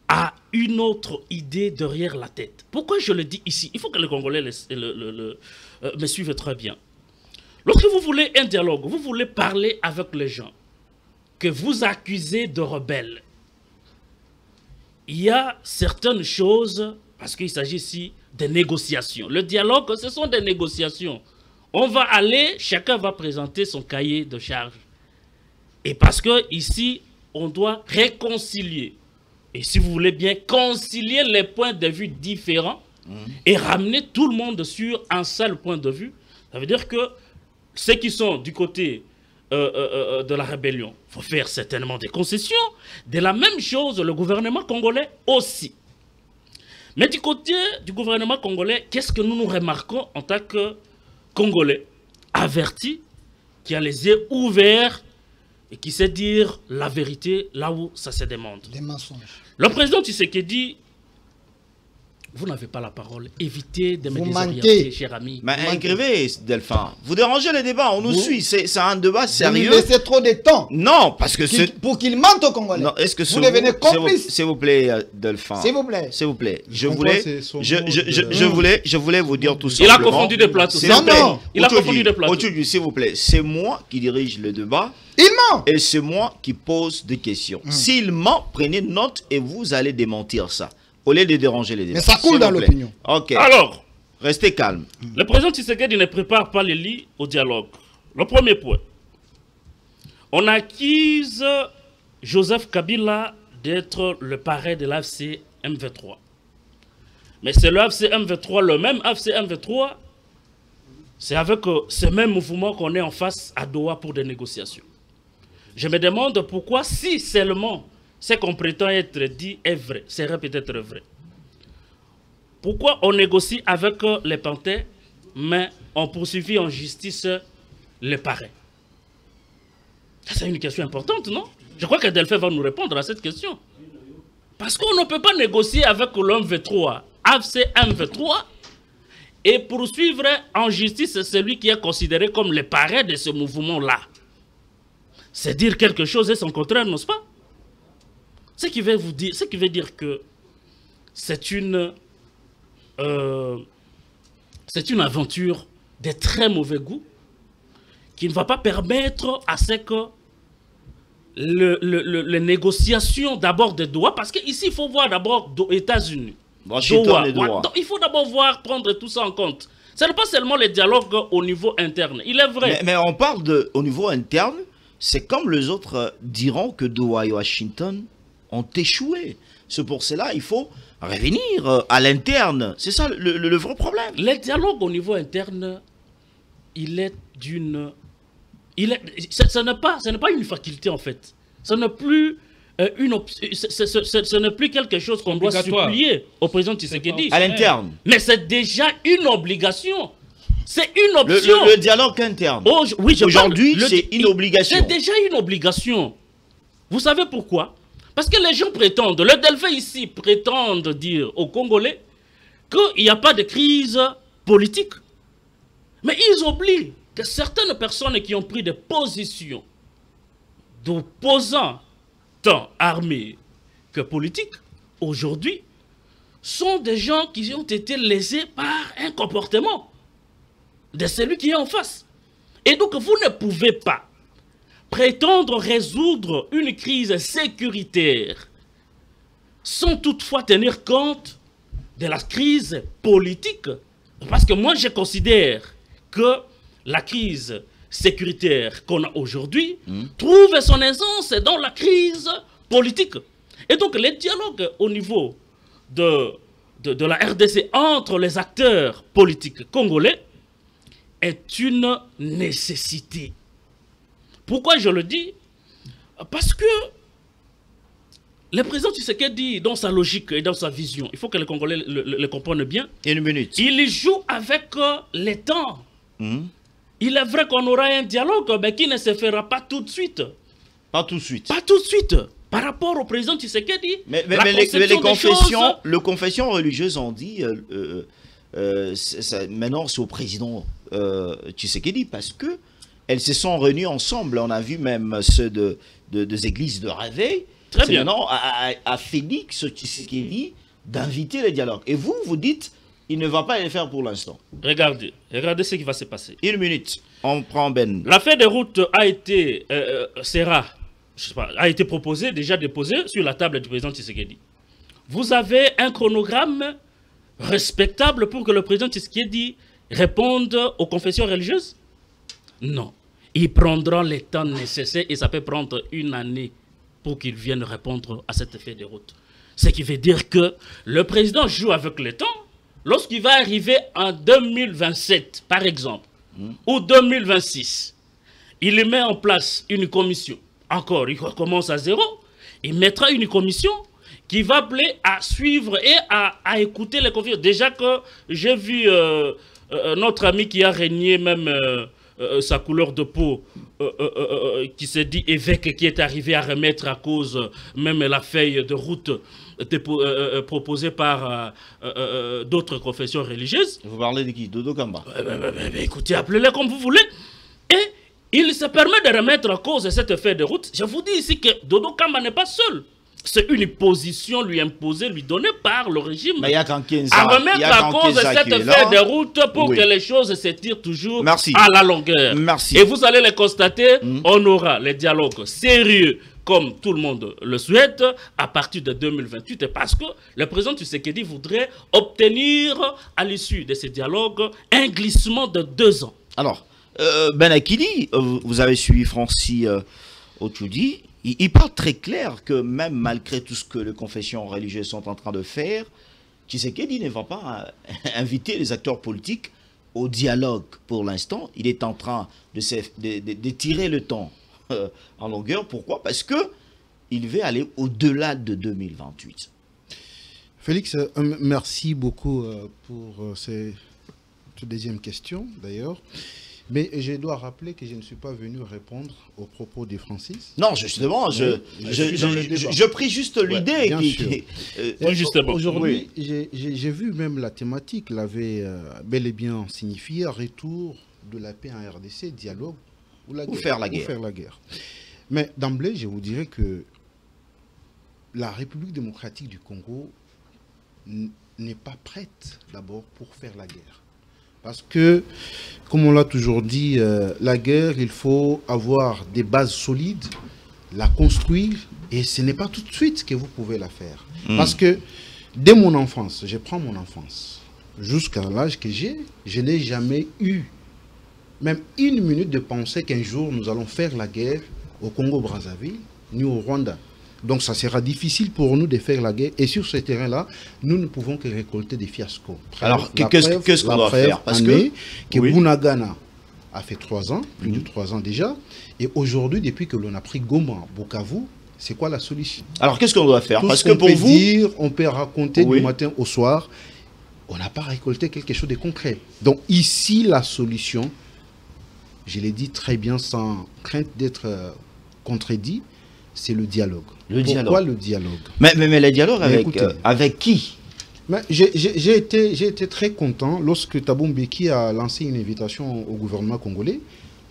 a une autre idée derrière la tête. Pourquoi je le dis ici? Il faut que les Congolais me suivent très bien. Lorsque vous voulez un dialogue, vous voulez parler avec les gens que vous accusez de rebelles, il y a certaines choses, parce qu'il s'agit ici de négociations. Le dialogue, ce sont des négociations. On va aller, chacun va présenter son cahier de charge. Et parce que ici, on doit réconcilier. Et si vous voulez bien concilier les points de vue différents et ramener tout le monde sur un seul point de vue, ça veut dire que ceux qui sont du côté de la rébellion, il faut faire certainement des concessions. De la même chose, le gouvernement congolais aussi. Mais du côté du gouvernement congolais, qu'est-ce que nous remarquons en tant que Congolais avertis, qui a les yeux ouverts et qui sait dire la vérité là où ça se demande. Des mensonges. Le président Tshisekedi, vous n'avez pas la parole. Évitez de me désorienter, cher ami. Mais écrivez, Delphin. Vous dérangez les débats, on nous suit. C'est un débat sérieux. Vous laissez trop de temps. Non, parce que pour qu'il mente aux Congolais. Non, est-ce que vous devenez complice. S'il vous plaît, Delphin. S'il vous plaît. S'il vous plaît. Je voulais vous dire tout ça. Il a confondu des plateaux. Non. Il a confondu des plateaux. S'il vous plaît, c'est moi qui dirige le débat. Il ment. Et c'est moi qui pose des questions. S'il ment, prenez note et vous allez démentir ça. Au lieu de déranger les débats. Mais ça coule dans l'opinion. Ok. Alors, restez calme. Le président Tshisekedi ne prépare pas les lits au dialogue. Le premier point. On accuse Joseph Kabila d'être le parrain de l'AFC M23. Mais c'est le AFC M23, le même AFC M23, c'est avec ce même mouvement qu'on est en face à Doha pour des négociations. Je me demande pourquoi, si seulement ce qu'on prétend être dit est vrai, serait peut-être vrai. Pourquoi on négocie avec les Panthères, mais on poursuit en justice les parrains? C'est une question importante, non? Je crois que Delphin va nous répondre à cette question. Parce qu'on ne peut pas négocier avec l'MV3, AFC M23, et poursuivre en justice celui qui est considéré comme le parrain de ce mouvement-là. C'est dire quelque chose et son contraire, n'est-ce pas? Ce qui veut dire que c'est une aventure de très mauvais goût qui ne va pas permettre à ce que les négociations d'abord de Doha, parce qu'ici il faut voir d'abord aux États-Unis. Il faut d'abord prendre tout ça en compte. Ce n'est pas seulement les dialogues au niveau interne. Il est vrai. Mais on parle au niveau interne, c'est comme les autres diront que Doha et Washington ont échoué. C'est pour cela qu'il faut revenir à l'interne. C'est ça le vrai problème. Le dialogue au niveau interne, il est d'une ce n'est pas une faculté en fait. Ce n'est plus ce n'est plus quelque chose qu'on doit supplier au président Tshisekedi. À l'interne. Mais c'est déjà une obligation. C'est une option. Le dialogue interne. Oui, aujourd'hui, c'est une obligation. C'est déjà une obligation. Vous savez pourquoi? Parce que les gens prétendent, le Delphin ici prétendent dire aux Congolais qu'il n'y a pas de crise politique. Mais ils oublient que certaines personnes qui ont pris des positions d'opposants, tant armés que politiques, aujourd'hui, sont des gens qui ont été lésés par un comportement de celui qui est en face. Et donc, vous ne pouvez pas prétendre résoudre une crise sécuritaire sans toutefois tenir compte de la crise politique. Parce que moi, je considère que la crise sécuritaire qu'on a aujourd'hui trouve son essence dans la crise politique. Et donc, les dialogues au niveau de la RDC entre les acteurs politiques congolais est une nécessité. Pourquoi je le dis? Parce que le président Tshisekedi, dans sa logique et dans sa vision, il faut que les Congolais le comprennent bien. Une minute. Il joue avec les temps. Il est vrai qu'on aura un dialogue, mais qui ne se fera pas tout de suite. Pas tout de suite. Pas tout de suite. Par rapport au président Tshisekedi. Mais les confessions religieuses ont dit, maintenant c'est au président Tshisekedi, parce que elles se sont réunies ensemble. On a vu même ceux des églises de Réveil. Très bien. Maintenant à Félix Tshisekedi d'inviter le dialogue. Et vous dites, il ne va pas le faire pour l'instant. Regardez ce qui va se passer. Une minute, on prend Ben. L'affaire des routes a été, a été proposée, déjà déposée sur la table du président Tshisekedi. Vous avez un chronogramme respectable pour que le président Tshisekedi réponde aux confessions religieuses? Non. Ils prendront les temps nécessaires et ça peut prendre une année pour qu'ils viennent répondre à cette feuille de route. Ce qui veut dire que le président joue avec le temps. Lorsqu'il va arriver en 2027, par exemple, ou 2026, il met en place une commission. Encore, il recommence à zéro. Il mettra une commission qui va appeler à suivre et à écouter les conflits. Déjà que j'ai vu notre ami qui a régné même sa couleur de peau, qui s'est dit évêque, qui est arrivé à remettre à cause même la feuille de route proposée par d'autres confessions religieuses. Vous parlez de qui? Dodo Kamba? Écoutez, appelez-les comme vous voulez. Et il se permet de remettre à cause cette feuille de route. Je vous dis ici que Dodo Kamba n'est pas seul. C'est une position lui imposée, lui donnée par le régime. Mais il y a Kankenza, à remettre à cause de cette feuille de route pour que les choses s'étirent toujours à la longueur. Merci. Et vous allez le constater, on aura les dialogues sérieux, comme tout le monde le souhaite, à partir de 2028, parce que le président Tshisekedi voudrait obtenir, à l'issue de ces dialogues, un glissement de 2 ans. Alors, Ben Akili, vous avez suivi Francis Otchoudi. Il parle très clair que même malgré tout ce que les confessions religieuses sont en train de faire, Tshisekedi ne va pas inviter les acteurs politiques au dialogue pour l'instant. Il est en train de tirer le temps en longueur. Pourquoi? Parce qu'il veut aller au-delà de 2028. Félix, merci beaucoup pour cette deuxième question d'ailleurs. Mais je dois rappeler que je ne suis pas venu répondre aux propos de Francis. Non, justement, je prie juste l'idée. Aujourd'hui, j'ai vu même la thématique l'avait bel et bien signifié, retour de la paix en RDC, dialogue ou faire la guerre. Mais d'emblée, je vous dirais que la République démocratique du Congo n'est pas prête d'abord pour faire la guerre. Parce que, comme on l'a toujours dit, la guerre, il faut avoir des bases solides, la construire, et ce n'est pas tout de suite que vous pouvez la faire. Parce que, dès mon enfance, je prends mon enfance, jusqu'à l'âge que j'ai, je n'ai jamais eu même une minute de penser qu'un jour, nous allons faire la guerre au Congo-Brazzaville, ni au Rwanda. Donc ça sera difficile pour nous de faire la guerre. Et sur ce terrain-là, nous ne pouvons que récolter des fiascos. Alors, qu'est-ce qu'on doit faire? Parce que Bunagana a fait 3 ans, plus de 3 ans déjà. Et aujourd'hui, depuis que l'on a pris Goma, Bukavu, c'est quoi la solution? Alors, qu'est-ce qu'on doit faire? Parce que pour vous, on peut raconter du matin au soir, on n'a pas récolté quelque chose de concret. Donc ici, la solution, je l'ai dit très bien sans crainte d'être contredit, c'est le dialogue. Pourquoi le dialogue? Mais le dialogue avec qui? J'ai été très content lorsque Thabo Mbeki a lancé une invitation au gouvernement congolais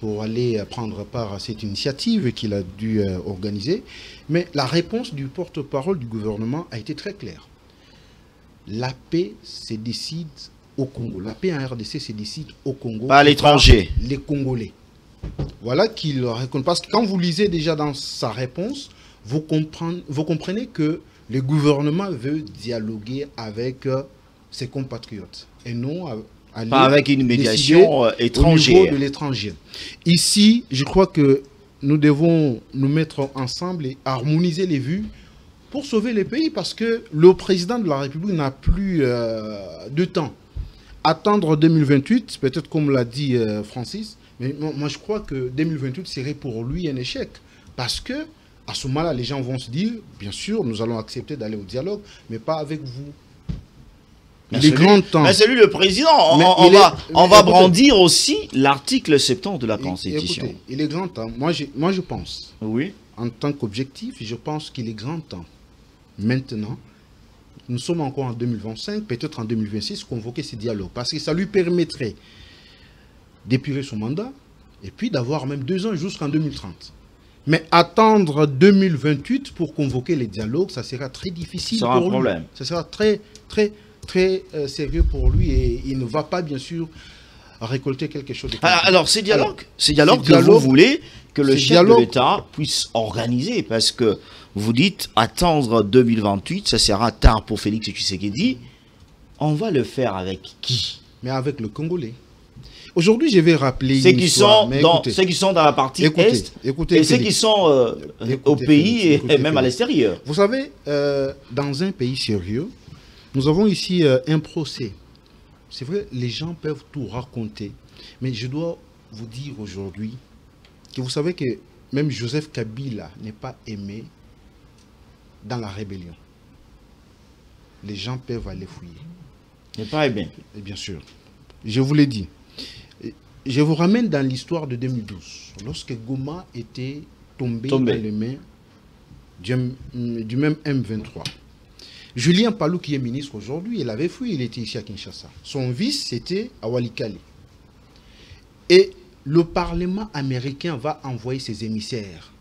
pour aller prendre part à cette initiative qu'il a dû organiser. Mais la réponse du porte-parole du gouvernement a été très claire. La paix se décide au Congo. La paix en RDC se décide au Congo. Pas à l'étranger. Les Congolais. Voilà qu'il raconte. Parce que quand vous lisez déjà dans sa réponse, vous comprenez que le gouvernement veut dialoguer avec ses compatriotes et non pas avec une médiation étrangère. Au niveau de l'étranger. Ici, je crois que nous devons nous mettre ensemble et harmoniser les vues pour sauver le pays, parce que le président de la République n'a plus de temps. Attendre 2028, peut-être comme l'a dit Francis, mais moi je crois que 2028 serait pour lui un échec. Parce que à ce moment-là, les gens vont se dire, bien sûr, nous allons accepter d'aller au dialogue, mais pas avec vous. Il est grand temps. Mais c'est lui le président. On va brandir aussi l'article 70 de la Constitution. Écoutez, il est grand temps. Moi, je pense, oui, en tant qu'objectif, je pense qu'il est grand temps. Maintenant, nous sommes encore en 2025, peut-être en 2026, convoquer ce dialogue. Parce que ça lui permettrait d'épurer son mandat et puis d'avoir même 2 ans jusqu'en 2030. Mais attendre 2028 pour convoquer les dialogues, ça sera très difficile pour lui. Ça sera un problème. Ça sera très, très, très sérieux pour lui et il ne va pas, bien sûr, récolter quelque chose de concret. Alors, ces dialogues que vous voulez que le chef de l'État puisse organiser, parce que vous dites attendre 2028, ça sera tard pour Félix Tshisekedi. On va le faire avec qui? Mais avec le Congolais. Aujourd'hui, je vais rappeler ceux qui sont dans la partie Est et ceux qui sont au pays et même à l'extérieur. Vous savez, dans un pays sérieux, nous avons ici un procès. C'est vrai, les gens peuvent tout raconter. Mais je dois vous dire aujourd'hui que vous savez que même Joseph Kabila n'est pas aimé dans la rébellion. Les gens peuvent aller fouiller. N'est pas aimé. Et bien sûr. Je vous l'ai dit. Je vous ramène dans l'histoire de 2012, lorsque Goma était tombé dans les mains du même M23. Julien Palou, qui est ministre aujourd'hui, il avait fui, il était ici à Kinshasa. Son vice, c'était à Walikale. Et le Parlement américain va envoyer ses émissaires,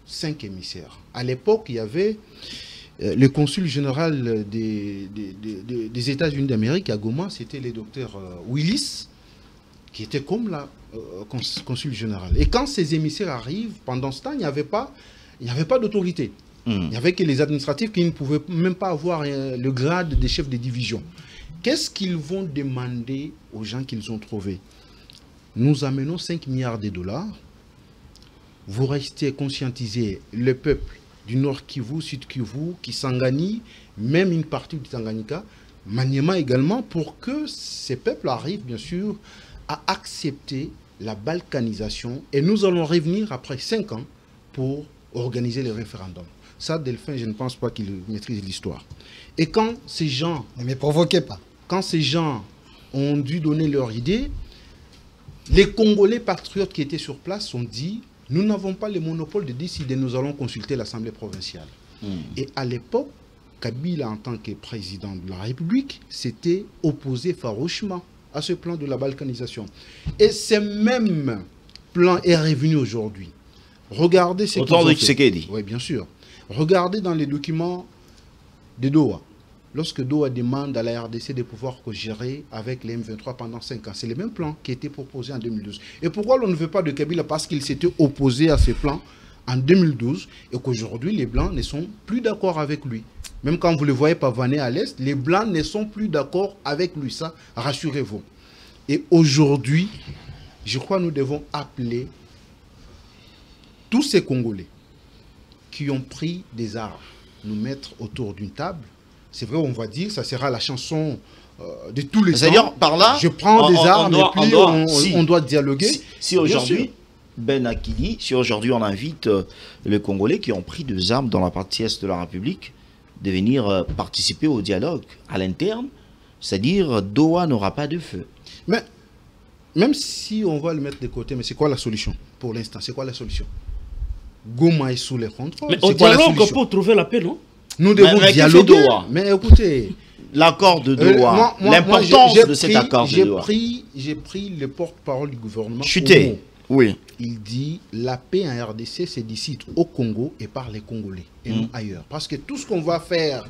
5 émissaires. À l'époque, il y avait le consul général des États-Unis d'Amérique à Goma, c'était le docteur Willis, qui était comme la consul général. Et quand ces émissaires arrivent, pendant ce temps, il n'y avait pas d'autorité. Il n'y avait que les administratifs qui ne pouvaient même pas avoir le grade de chef de division. Qu'est-ce qu'ils vont demander aux gens qu'ils ont trouvés? Nous amenons 5 milliards de dollars. Vous restez conscientisés, le peuple du Nord Kivu, Sud Kivu, Kisangani, même une partie du Tanganyika, Maniema également, pour que ces peuples arrivent, bien sûr, à accepter la balkanisation. Et nous allons revenir après 5 ans pour organiser le référendum. Ça, Delphin, je ne pense pas qu'il maîtrise l'histoire. Et quand ces gens... Ne me provoquez pas. Quand ces gens ont dû donner leur idée, les Congolais patriotes qui étaient sur place ont dit, nous n'avons pas le monopole de décider, nous allons consulter l'Assemblée provinciale. Et à l'époque, Kabila, en tant que président de la République, s'était opposé farouchement à ce plan de la balkanisation. Et ce même plan est revenu aujourd'hui. Regardez ce qu'ils ont fait. Oui, bien sûr. Regardez dans les documents de Doha. Lorsque Doha demande à la RDC de pouvoir gérer avec les M23 pendant 5 ans, c'est le même plan qui a été proposé en 2012. Et pourquoi l'on ne veut pas de Kabila? Parce qu'il s'était opposé à ce plan en 2012 et qu'aujourd'hui, les Blancs ne sont plus d'accord avec lui. Même quand vous le voyez pavaner à l'Est, les Blancs ne sont plus d'accord avec lui. Ça, rassurez-vous. Et aujourd'hui, je crois que nous devons appeler tous ces Congolais qui ont pris des armes, nous mettre autour d'une table c'est vrai, on va dire, ça sera la chanson de tous les temps. C'est-à-dire, par là, je prends des armes et puis on doit dialoguer. Si aujourd'hui, Ben Akili, si aujourd'hui on invite les Congolais qui ont pris des armes dans la partie est de la République de venir participer au dialogue à l'interne, c'est-à-dire Doha n'aura pas de feu. Mais même si on va le mettre de côté, mais c'est quoi la solution pour l'instant? C'est quoi la solution? Goma est sous les contrôles. Mais au dialogue, on peut trouver la paix, non? Nous devons dialoguer. Mais écoutez, l'accord de Doha, l'importance de cet accord de Doha. J'ai pris le porte-parole du gouvernement. Chuté, oui. Il dit la paix en RDC se décide au Congo et par les Congolais et non ailleurs. Parce que tout ce qu'on va faire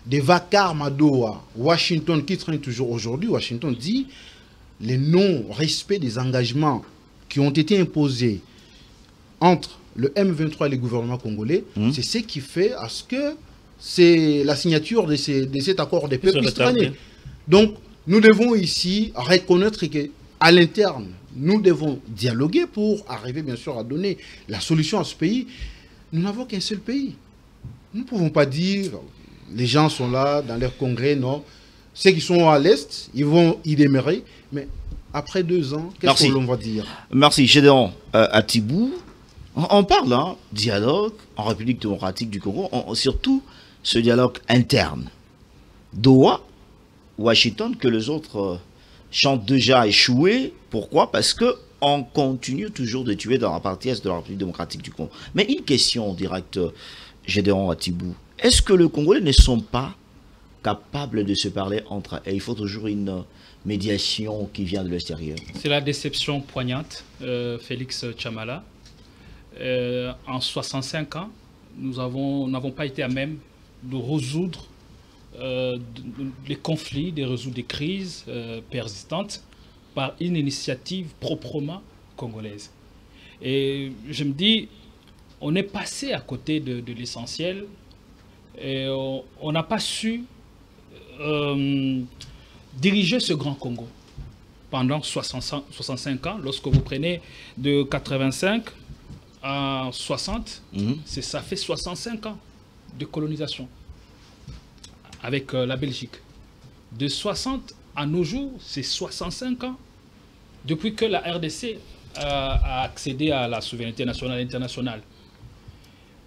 des vacarmes à Doha, Washington qui traîne toujours aujourd'hui, Washington dit le non-respect des engagements qui ont été imposés entre le M23 et le gouvernement congolais, c'est ce qui fait à ce que c'est la signature de cet accord de paix puisse traîner. Donc, nous devons ici reconnaître qu'à l'interne, nous devons dialoguer pour arriver bien sûr à donner la solution à ce pays. Nous n'avons qu'un seul pays. Nous ne pouvons pas dire, les gens sont là dans leur congrès, non. Ceux qui sont à l'Est, ils vont y demeurer, mais après 2 ans, qu'est-ce que l'on va dire? Merci, Gédéon Atibou. On parle, hein, dialogue en République démocratique du Congo, surtout ce dialogue interne. Doha, Washington, que les autres chantent déjà échoué. Pourquoi? Parce qu'on continue toujours de tuer dans la partie est de la République démocratique du Congo. Mais une question directe, Gédéon Atibou. Est-ce que les Congolais ne sont pas capables de se parler entre eux? Et il faut toujours une médiation qui vient de l'extérieur. C'est la déception poignante, Félix Chamala. En 65 ans, nous n'avons pas été à même de résoudre les conflits, de résoudre des crises persistantes par une initiative proprement congolaise. Et je me dis, on est passé à côté de l'essentiel et on n'a pas su diriger ce grand Congo pendant 65 ans. Lorsque vous prenez de 85 à 60, ça fait 65 ans de colonisation avec la Belgique. De 60 à nos jours, c'est 65 ans depuis que la RDC a accédé à la souveraineté nationale et internationale.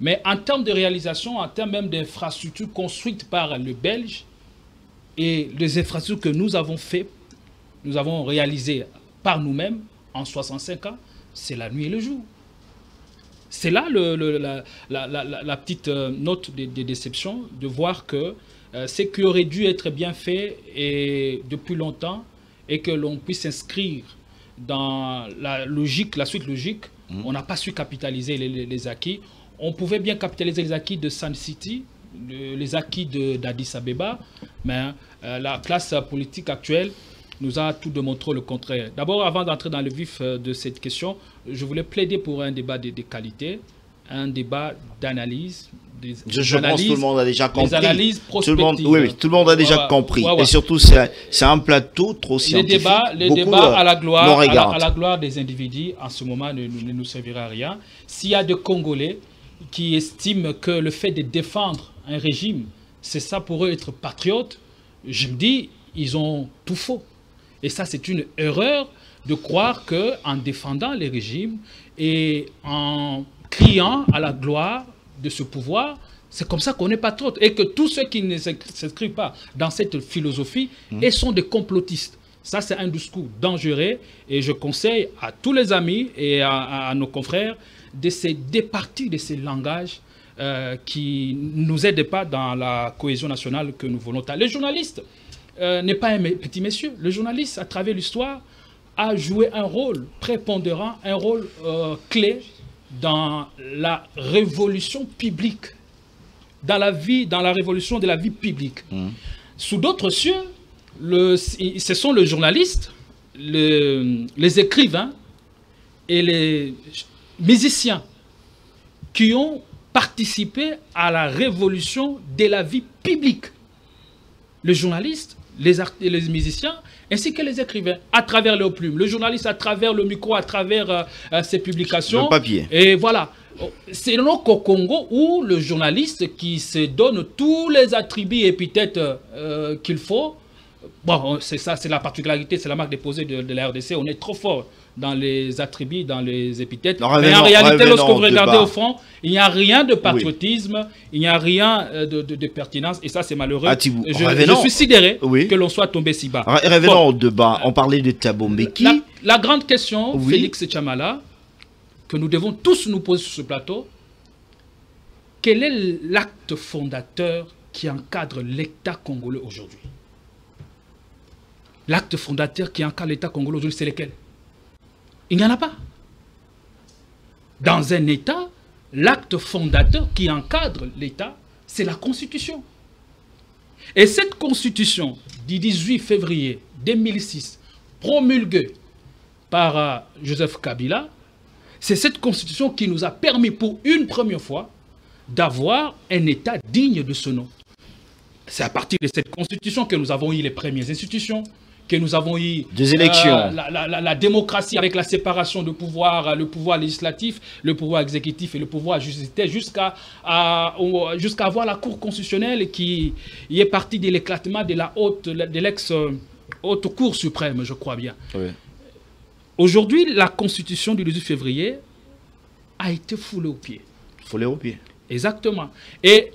Mais en termes de réalisation, en termes même d'infrastructures construites par le Belge et les infrastructures que nous avons fait, nous avons réalisées par nous-mêmes en 65 ans, c'est la nuit et le jour. C'est là la petite note de déception de voir que ce qui aurait dû être bien fait et depuis longtemps et que l'on puisse s'inscrire dans la suite logique, on n'a pas su capitaliser les acquis. On pouvait bien capitaliser les acquis de Sun City, les acquis d'Addis Abeba, mais la classe politique actuelle nous a tout démontré le contraire. D'abord, avant d'entrer dans le vif de cette question, je voulais plaider pour un débat de qualité, un débat d'analyse. Je pense que tout le monde a déjà compris. Des analyses prospectives. Tout le monde a déjà compris. Et surtout, c'est un plateau trop scientifique. Les débats à la gloire des individus, en ce moment, ne nous servira à rien. S'il y a des Congolais qui estiment que le fait de défendre un régime, c'est ça pour eux être patriote, je me dis, ils ont tout faux. Et ça, c'est une erreur de croire qu'en défendant les régimes et en criant à la gloire de ce pouvoir, c'est comme ça qu'on est patriote. Et que tous ceux qui ne s'inscrivent pas dans cette philosophie et sont des complotistes. Ça, c'est un discours dangereux. Et je conseille à tous les amis et à nos confrères de se départir de ces langages qui ne nous aident pas dans la cohésion nationale que nous voulons. Les journalistes n'est pas un petit monsieur. Le journaliste, à travers l'histoire, a joué un rôle prépondérant, un rôle clé dans la révolution publique, dans la révolution de la vie publique. Sous d'autres cieux, ce sont les journalistes, les écrivains et les musiciens qui ont participé à la révolution de la vie publique. Les journalistes, les musiciens, ainsi que les écrivains, à travers leurs plumes. Le journaliste, à travers le micro, à travers ses publications. Le papier. Et voilà. C'est qu'au Congo où le journaliste qui se donne tous les attributs et épithètes qu'il faut, bon, c'est ça, c'est la particularité, c'est la marque déposée de la RDC, on est trop fort dans les attributs, dans les épithètes. Mais en réalité, lorsque vous regardez au fond, il n'y a rien de patriotisme, il n'y a rien de pertinence, et ça c'est malheureux. Je suis sidéré que l'on soit tombé si bas. Revenons au débat, on parlait de Thabo Mbeki. La grande question, Félix Chamala, que nous devons tous nous poser sur ce plateau, quel est l'acte fondateur qui encadre l'État congolais aujourd'hui? L'acte fondateur qui encadre l'État congolais aujourd'hui, c'est lequel? Il n'y en a pas. Dans un État, l'acte fondateur qui encadre l'État, c'est la Constitution. Et cette Constitution du 18 février 2006, promulguée par Joseph Kabila, c'est cette Constitution qui nous a permis pour une première fois d'avoir un État digne de ce nom. C'est à partir de cette Constitution que nous avons eu les premières institutions, que nous avons eu des élections, la démocratie avec la séparation de pouvoir, le pouvoir législatif, le pouvoir exécutif et le pouvoir judiciaire, jusqu'à avoir la Cour constitutionnelle qui est partie de l'éclatement de l'ex-haute Cour suprême, je crois bien. Oui. Aujourd'hui, la Constitution du 18 février a été foulée aux pieds. Foulée aux pieds. Exactement. Et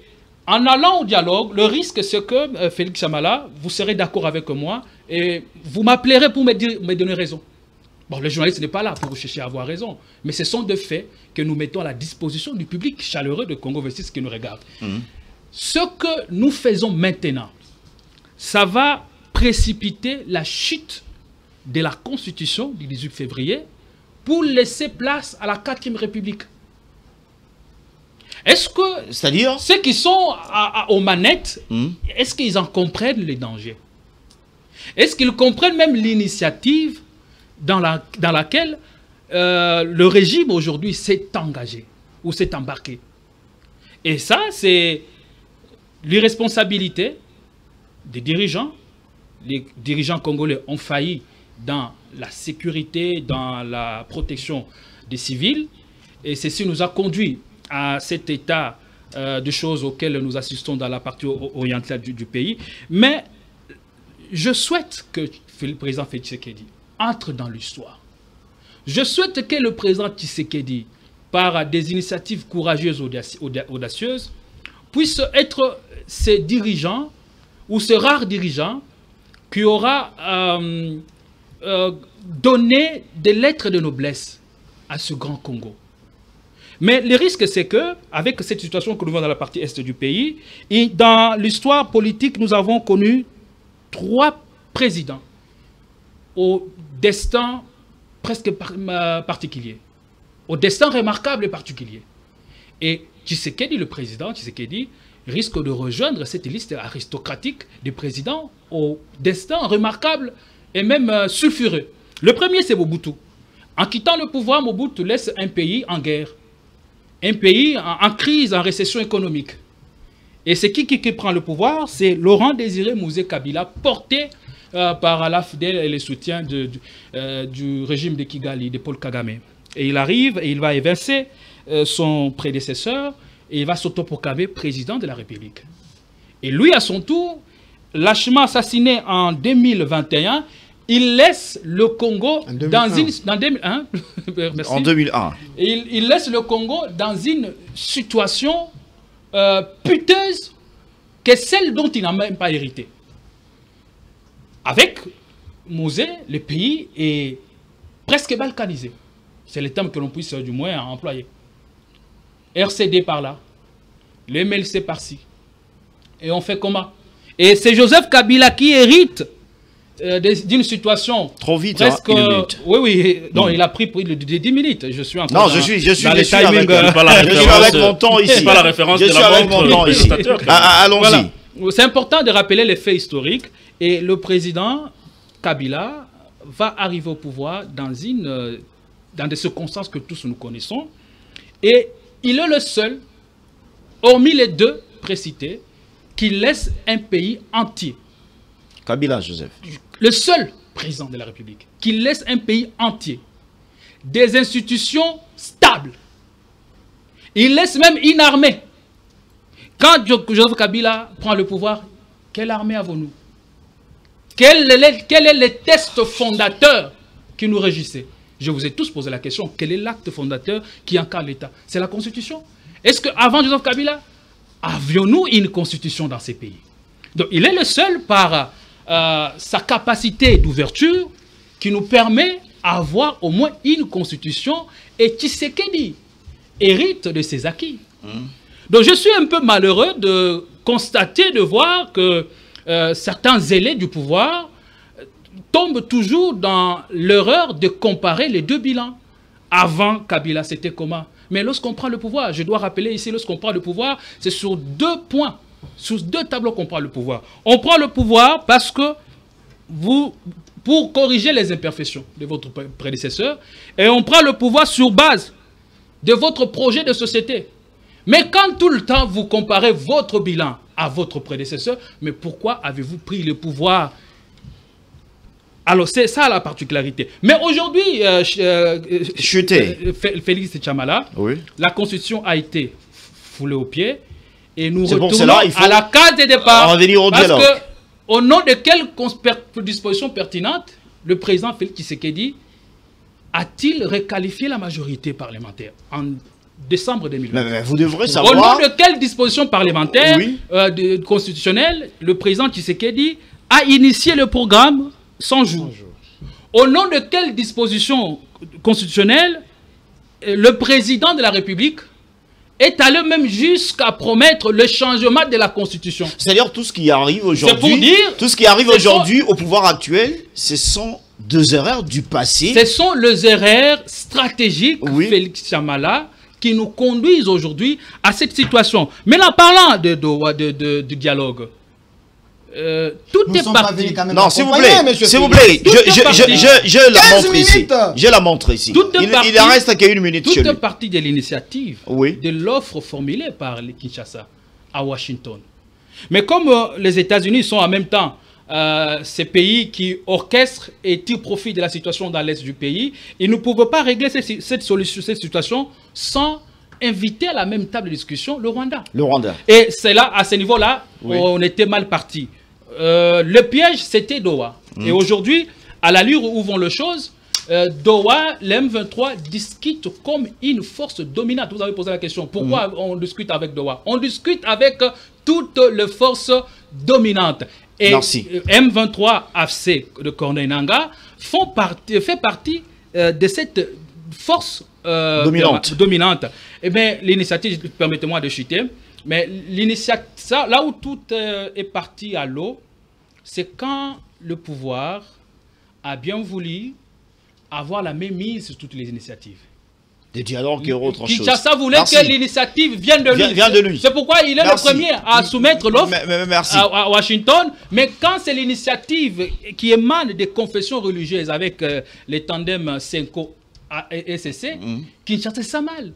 en allant au dialogue, le risque, c'est que, Félix Chamala, vous serez d'accord avec moi et vous m'appellerez pour me donner raison. Bon, le journaliste n'est pas là pour vous chercher à avoir raison, mais ce sont des faits que nous mettons à la disposition du public chaleureux de Congo 26 qui nous regarde. Ce que nous faisons maintenant, ça va précipiter la chute de la Constitution du 18 février pour laisser place à la 4e République. Est-ce que ceux qui sont aux manettes, est-ce qu'ils en comprennent les dangers? Est-ce qu'ils comprennent même l'initiative dans laquelle le régime aujourd'hui s'est engagé ou s'est embarqué? Et ça, c'est l'irresponsabilité des dirigeants. Les dirigeants congolais ont failli dans la sécurité, dans la protection des civils. Et ceci nous a conduit à cet état de choses auxquelles nous assistons dans la partie orientale du pays. Mais je souhaite que le président Tshisekedi entre dans l'histoire. Je souhaite que le président Tshisekedi, par des initiatives courageuses, audacieuses, puisse être ces dirigeants ou ce rare dirigeant qui aura donné des lettres de noblesse à ce grand Congo. Mais le risque, c'est que, avec cette situation que nous voyons dans la partie est du pays, et dans l'histoire politique, nous avons connu 3 présidents au destin presque particulier, au destin remarquable et particulier. Et Tshisekedi, le président Tshisekedi, risque de rejoindre cette liste aristocratique des présidents au destin remarquable et même sulfureux. Le premier, c'est Mobutu. En quittant le pouvoir, Mobutu laisse un pays en guerre. Un pays en crise, en récession économique. Et c'est qui prend le pouvoir? C'est Laurent Désiré Mouzé Kabila, porté par l'AFDEL et les soutiens du régime de Kigali, de Paul Kagame. Et il arrive et il va évincer son prédécesseur et il va s'autoproclamer président de la République. Et lui, à son tour, lâchement assassiné en 2021, il laisse le Congo dans une... Merci. En 2001. Il laisse le Congo dans une situation puteuse que celle dont il n'a même pas hérité. Avec Mouzé, le pays est presque balkanisé. C'est le terme que l'on puisse du moins employer. RCD par là, le MLC par-ci. Et on fait comment? Et c'est Joseph Kabila qui hérite d'une situation trop vite, presque, une minute. Oui, non, il a pris plus de 10 minutes. Je suis en train non, je suis avec mon temps ici. Pas la référence je suis avec mon temps ici. Allons-y. Voilà. C'est important de rappeler les faits historiques. Et le président Kabila va arriver au pouvoir dans des circonstances que tous nous connaissons. Et il est le seul, hormis les 2 précités, qui laisse un pays entier. Kabila, Joseph. Le seul président de la République qui laisse un pays entier, des institutions stables, Il laisse même une armée. Quand Joseph Kabila prend le pouvoir, quelle armée avons-nous? Quel est le test fondateur qui nous régissait? Je vous ai tous posé la question. Quel est l'acte fondateur qui encadre l'État? C'est la Constitution. Est-ce qu'avant Joseph Kabila, avions-nous une Constitution dans ces pays? Donc il est le seul par sa capacité d'ouverture qui nous permet d'avoir au moins une Constitution, et Tshisekedi hérite de ses acquis. Donc je suis un peu malheureux de constater, de voir que certains zélés du pouvoir tombent toujours dans l'erreur de comparer les deux bilans. Avant Kabila, c'était comment? Mais lorsqu'on prend le pouvoir, je dois rappeler ici, lorsqu'on prend le pouvoir, c'est sur 2 points, sur 2 tableaux qu'on prend le pouvoir. On prend le pouvoir parce que pour corriger les imperfections de votre prédécesseur, et on prend le pouvoir sur base de votre projet de société. Mais quand tout le temps vous comparez votre bilan à votre prédécesseur, mais pourquoi avez-vous pris le pouvoir? Alors c'est ça la particularité. Mais aujourd'hui, Félix Chamala, oui, la Constitution a été foulée aux pieds et nous retournons à la case de départ. Parce que, au nom de quelle disposition pertinente le président Félix Tshisekedi a-t-il requalifié la majorité parlementaire en décembre 2020? Mais vous devrez savoir. Au nom de quelle disposition parlementaire, oui, constitutionnelle, le président Tshisekedi a initié le programme 100 jours. Au nom de quelle disposition constitutionnelle le président de la République est allé même jusqu'à promettre le changement de la Constitution? C'est-à-dire tout ce qui arrive aujourd'hui, tout ce qui arrive aujourd'hui au pouvoir actuel, ce sont 2 erreurs du passé. Ce sont les erreurs stratégiques, oui, Félix Chamala, qui nous conduisent aujourd'hui à cette situation. Maintenant, parlant du dialogue, tout est parti. Non, s'il vous plaît, s'il vous plaît, je la montre ici. Je la montre ici. Il en reste qu'à 1 minute. Tout est parti de l'initiative, oui, de l'offre formulée par les Kinshasa à Washington. Mais comme les États-Unis sont en même temps ces pays qui orchestrent et tirent profit de la situation dans l'est du pays, ils ne peuvent pas régler cette situation sans inviter à la même table de discussion le Rwanda. Le Rwanda. Et c'est là, à ce niveau-là, oui, on était mal parti. Le piège, c'était Doha. Et aujourd'hui, à l'allure où vont les choses, Doha, l'M23 discute comme une force dominante. Vous avez posé la question, pourquoi on discute avec Doha? On discute avec toutes les forces dominantes. Et merci. M23 AFC de Corneille Nangaa fait partie de cette force dominante. Eh bien, l'initiative, permettez-moi de chuter, mais l'initiative, là où tout est parti à l'eau, c'est quand le pouvoir a bien voulu avoir la même mise sur toutes les initiatives. Des dialogues et autre chose. Kinshasa voulait que l'initiative vienne de lui. C'est pourquoi il est le premier à soumettre l'offre à Washington. Mais quand c'est l'initiative qui émane des confessions religieuses avec les tandems Senko et SCC, Kinshasa c'est mal.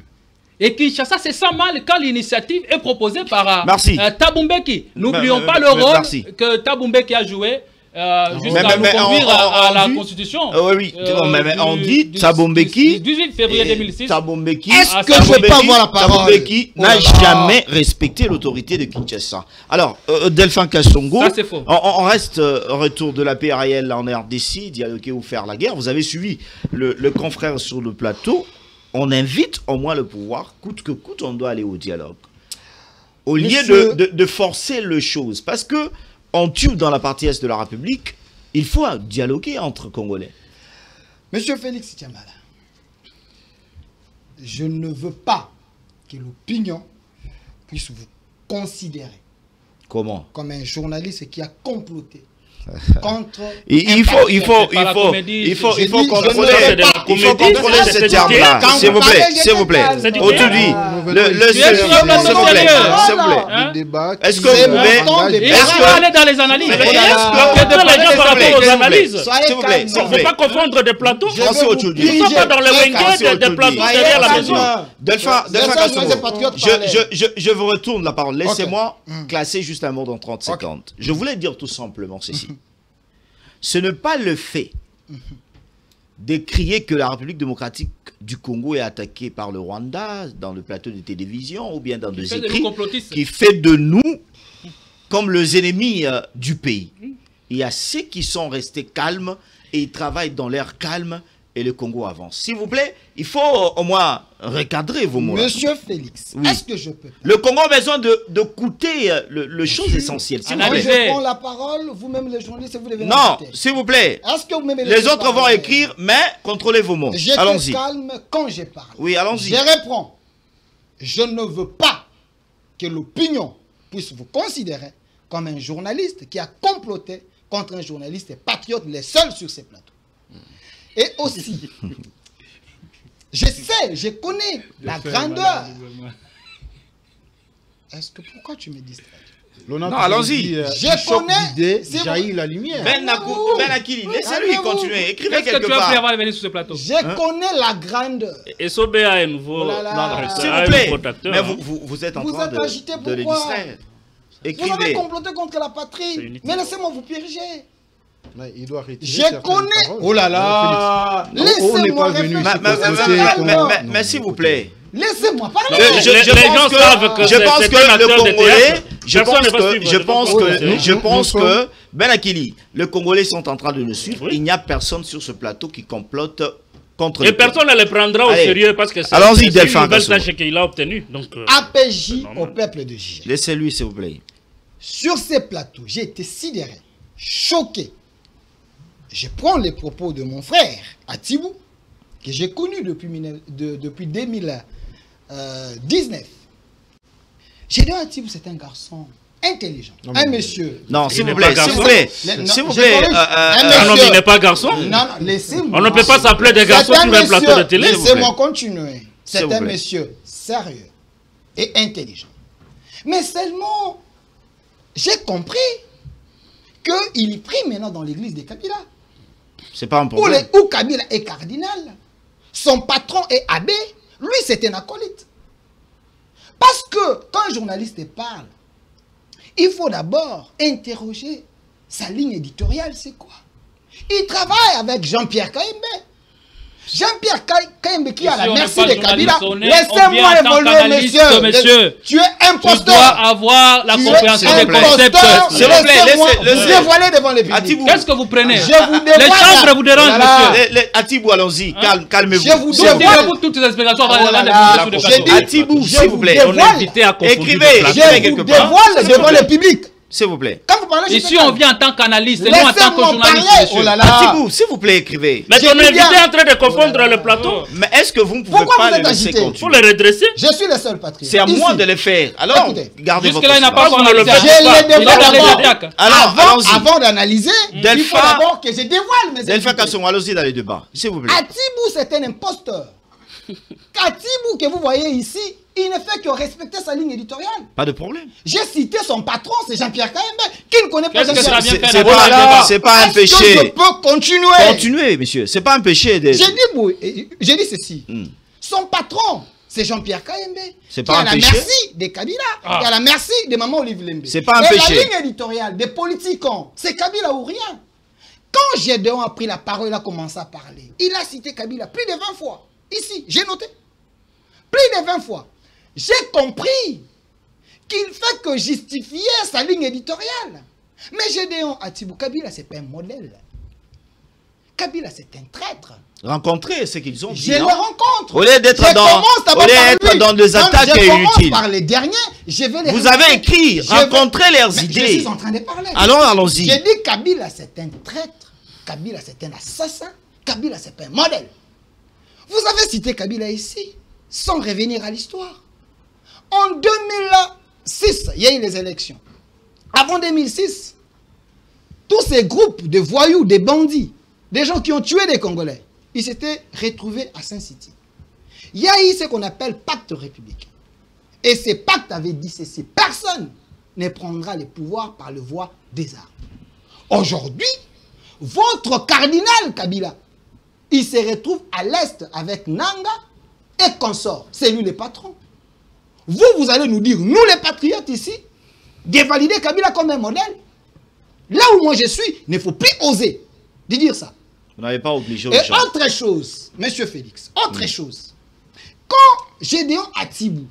Et Kinshasa c'est ça mal quand l'initiative est proposée par Thabo-Mbeki. N'oublions pas le rôle que Thabo-Mbeki a joué jusqu'à nous conduire à la Constitution. Oui, mais on dit Thabo-Mbeki. 18 février 2006. Thabo-Mbeki. Est-ce que je peux pas avoir la parole? Thabo-Mbeki n'a jamais respecté l'autorité de Kinshasa. Alors, Delphin Kassongo, ça c'est faux. On reste retour de la paix réelle en RDC, dialoguer ou faire la guerre. Vous avez suivi le confrère sur le plateau. On invite au moins le pouvoir, coûte que coûte, on doit aller au dialogue. Au lieu de forcer les choses. Parce que on tue dans la partie est de la République, il faut dialoguer entre Congolais. Monsieur Félix Chamala, je ne veux pas que l'opinion puisse vous considérer comme un journaliste qui a comploté contre... Il faut contrôler ce terme-là, s'il vous plaît. Aujourd'hui, est-ce que vous pouvez aller dans les analyses? S'il vous plaît, on ne peut pas confondre des plateaux. On ne sont pas dans le Wenge des plateaux derrière la maison. Delphin, je vous retourne la parole. Laissez-moi classer juste un mot dans 30 secondes. Je voulais dire tout simplement ceci. Ce n'est pas le fait de crier que la République démocratique du Congo est attaquée par le Rwanda dans le plateau de télévision ou bien dans des écrits qui fait de nous comme les ennemis du pays. Il y a ceux qui sont restés calmes et ils travaillent dans l'air calme et le Congo avance. S'il vous plaît, il faut au moins recadrer vos mots. Monsieur Félix, est-ce que je peux... Le Congo a besoin d'écouter le chose essentielle. Moi, je prends la parole, vous-même les journalistes, vous devez non, s'il vous plaît. Est-ce que vous les autres vont écrire, mais contrôlez vos mots. Allons-y. Je calme quand je parle. Oui, allons-y. Je réponds. Je ne veux pas que l'opinion puisse vous considérer comme un journaliste qui a comploté contre un journaliste patriote, les seuls sur ces plateaux. Et aussi, je sais, je connais la grandeur. Est-ce que pourquoi tu me distrais? Non, allons-y. Je connais. Jaillit la lumière. Ben Akili, laissez-lui continuer. Écrivez quelque part. Tu vas venir sur ce plateau. Je connais la grandeur. Et Sobé a un nouveau. S'il vous plaît. Mais vous êtes en train de le distraire. Vous avez comploté contre la patrie. Mais laissez-moi vous piéger. Il doit retirer. Je connais. Oh là là. Laissez-moi réfléchir. Mais s'il vous plaît. Laissez-moi parler. Je pense que Ben Akili, les Congolais sont en train de nous suivre. Il n'y a personne sur ce plateau qui complote contre. Et personne ne les prendra au sérieux parce que c'est une nouvelle tâche qu'il a obtenue. APJ au peuple de Gigé. Laissez-lui, s'il vous plaît. Sur ces plateaux, j'ai été sidéré, choqué. Je prends les propos de mon frère, Atibou, que j'ai connu depuis 2019. J'ai dit à Atibou, c'est un garçon intelligent. Un monsieur. Non, s'il vous plaît, s'il vous plaît. S'il vous plaît. Un homme, il n'est pas garçon. Non, laissez-moi. On ne peut pas s'appeler des garçons sur un plateau de télé. Laissez-moi continuer. C'est un monsieur sérieux et intelligent. Mais seulement, j'ai compris qu'il prie maintenant dans l'église de Kabila. C'est pas un problème. Où Kabila est cardinal, son patron est abbé, lui c'est un acolyte. Parce que quand un journaliste parle, il faut d'abord interroger sa ligne éditoriale, c'est quoi? Il travaille avec Jean-Pierre Kaembe. Jean-Pierre Kaembe qui a la merci de Kabila. Laissez-moi évoluer, monsieur. Tu es imposteur. Tu dois avoir la compréhension des concepts. S'il vous plaît, dévoiler devant les publics. Qu'est-ce que vous prenez? Je vous dévoile. Les chambres vous dérangent, monsieur. Atibou, allons-y. Calmez-vous. Je vous dévoile toutes ces explications. Atibou, s'il vous plaît. Écrivez quelque part. Je vous dévoile devant le public. S'il vous plaît. Quand vous parlez, ici, on vient en tant qu'analyste et non en tant que journaliste. Oh là là. Atibou, s'il vous plaît, écrivez. Mais ton invité est en train de confondre le plateau. Mais est-ce que vous ne pouvez pas le laisser continuer? Faut le redresser. Je suis le seul patriote. C'est à moi de le faire. Alors, gardez votre silence. Jusque-là, il n'a pas encore analysé. Avant d'analyser, il faut d'abord que je dévoile mes Delphin Kasson, allons-y dans les débats. S'il vous plaît. Atibou, c'est un imposteur. Atibou que vous voyez ici, il ne fait que respecter sa ligne éditoriale. Pas de problème. J'ai cité son patron, c'est Jean-Pierre Kaembe, qui ne connaît pas Jean-Pierre Kaembe. C'est pas un péché. Je peux continuer. Continuez, monsieur. C'est pas un péché. J'ai dit ceci. Son patron, c'est Jean-Pierre Kaembe. C'est pas un péché. Qui a la merci des Kabila, qui a la merci de Maman Olive Lembe. C'est pas un péché. Et la ligne éditoriale des politiciens, c'est Kabila ou rien. Quand Gédéon a pris la parole, il a commencé à parler. Il a cité Kabila plus de 20 fois. Ici, j'ai noté. Plus de 20 fois. J'ai compris qu'il fait que justifier sa ligne éditoriale. Mais Gédéon Atibou, Kabila, c'est pas un modèle. Kabila, c'est un traître. Rencontrer ce qu'ils ont dit. Je le rencontre. Au lieu d'être dans des attaques inutiles. Par les derniers, je vais les Vous avez écrit, rencontrer leurs idées. Je suis en train de parler. Alors, allons-y. J'ai dit Kabila, c'est un traître. Kabila, c'est un assassin. Kabila, c'est pas un modèle. Vous avez cité Kabila ici, sans revenir à l'histoire. En 2006, il y a eu les élections. Avant 2006, tous ces groupes de voyous, de bandits, des gens qui ont tué des Congolais, ils s'étaient retrouvés à Saint-City. Il y a eu ce qu'on appelle pacte républicain. Et ce pacte avait dit ceci: personne ne prendra le pouvoir par le voie des armes. Aujourd'hui, votre cardinal Kabila, il se retrouve à l'est avec Nanga et consort. C'est lui le patron. Vous allez nous dire, nous les patriotes ici, dévalider Kabila comme un modèle. Là où moi je suis, il ne faut plus oser de dire ça. Vous n'avez pas obligé aux Et gens. autre chose, monsieur Félix, autre chose. Quand Gédéon Atibou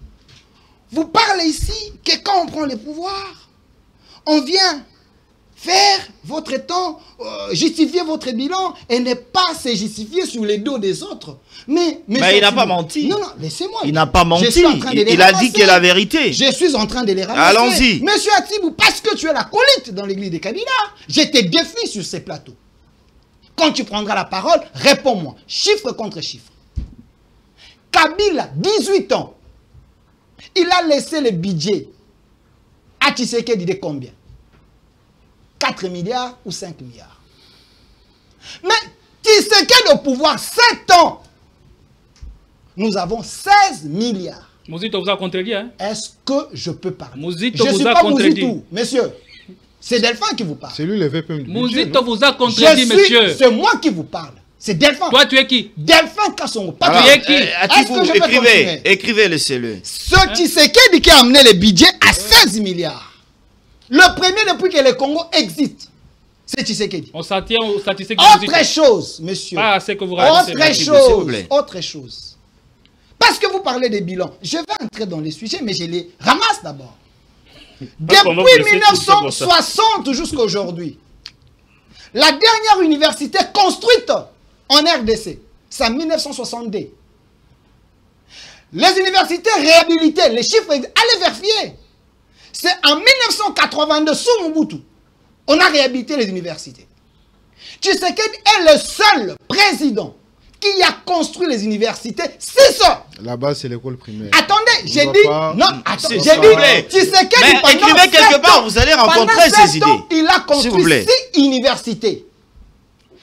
vous parle ici que quand on prend le pouvoir, on vient faire votre temps, justifier votre bilan et ne pas se justifier sur les dos des autres. Mais il n'a pas menti. Non, laissez-moi. Il n'a pas menti. Il a dit que la vérité. Je suis en train de les ramasser. Allons-y. Monsieur Atibou, parce que tu es l'acolyte dans l'église de Kabila, je te défie sur ces plateaux. Quand tu prendras la parole, réponds-moi. Chiffre contre chiffre. Kabila, 18 ans. Il a laissé le budget à Tshisekedi de combien? 4 milliards ou 5 milliards. Mais Tshisekedi au pouvoir 7 ans. Nous avons 16 milliards. Mouzito vous a contredit, hein? Est-ce que je peux parler? Mouzito vous a contredit. Monsieur. C'est Delphin qui vous parle. C'est lui le VPM. Mouzito vous a contredit, monsieur. C'est moi qui vous parle. C'est Delphin. Toi, tu es qui? Delphin Kassongo. Tu es qui? Écrivez, laissez-le. Ce Tshisekedi qui a amené le budget à 16 milliards. Le premier depuis que le Congo existe, c'est Tshisekedi. On s'en tient aux statistiques. Autre chose, monsieur. Ah, c'est que vous racontez. Autre chose. Parce que vous parlez des bilans. Je vais entrer dans les sujets, mais je les ramasse d'abord. Depuis 1960 jusqu'à aujourd'hui, la dernière université construite en RDC, c'est en 1962. Les universités réhabilitées, les chiffres, allez vérifier. C'est en 1982, sous Mobutu, on a réhabilité les universités. Tshisekedi est le seul président qui a construit les universités. C'est ça. Là-bas, c'est l'école primaire. Attendez, j'ai dit... Non, attendez, j'ai dit... Tshisekedi, mais écrivez quelque part, vous allez rencontrer ces idées. Il a construit 6 universités.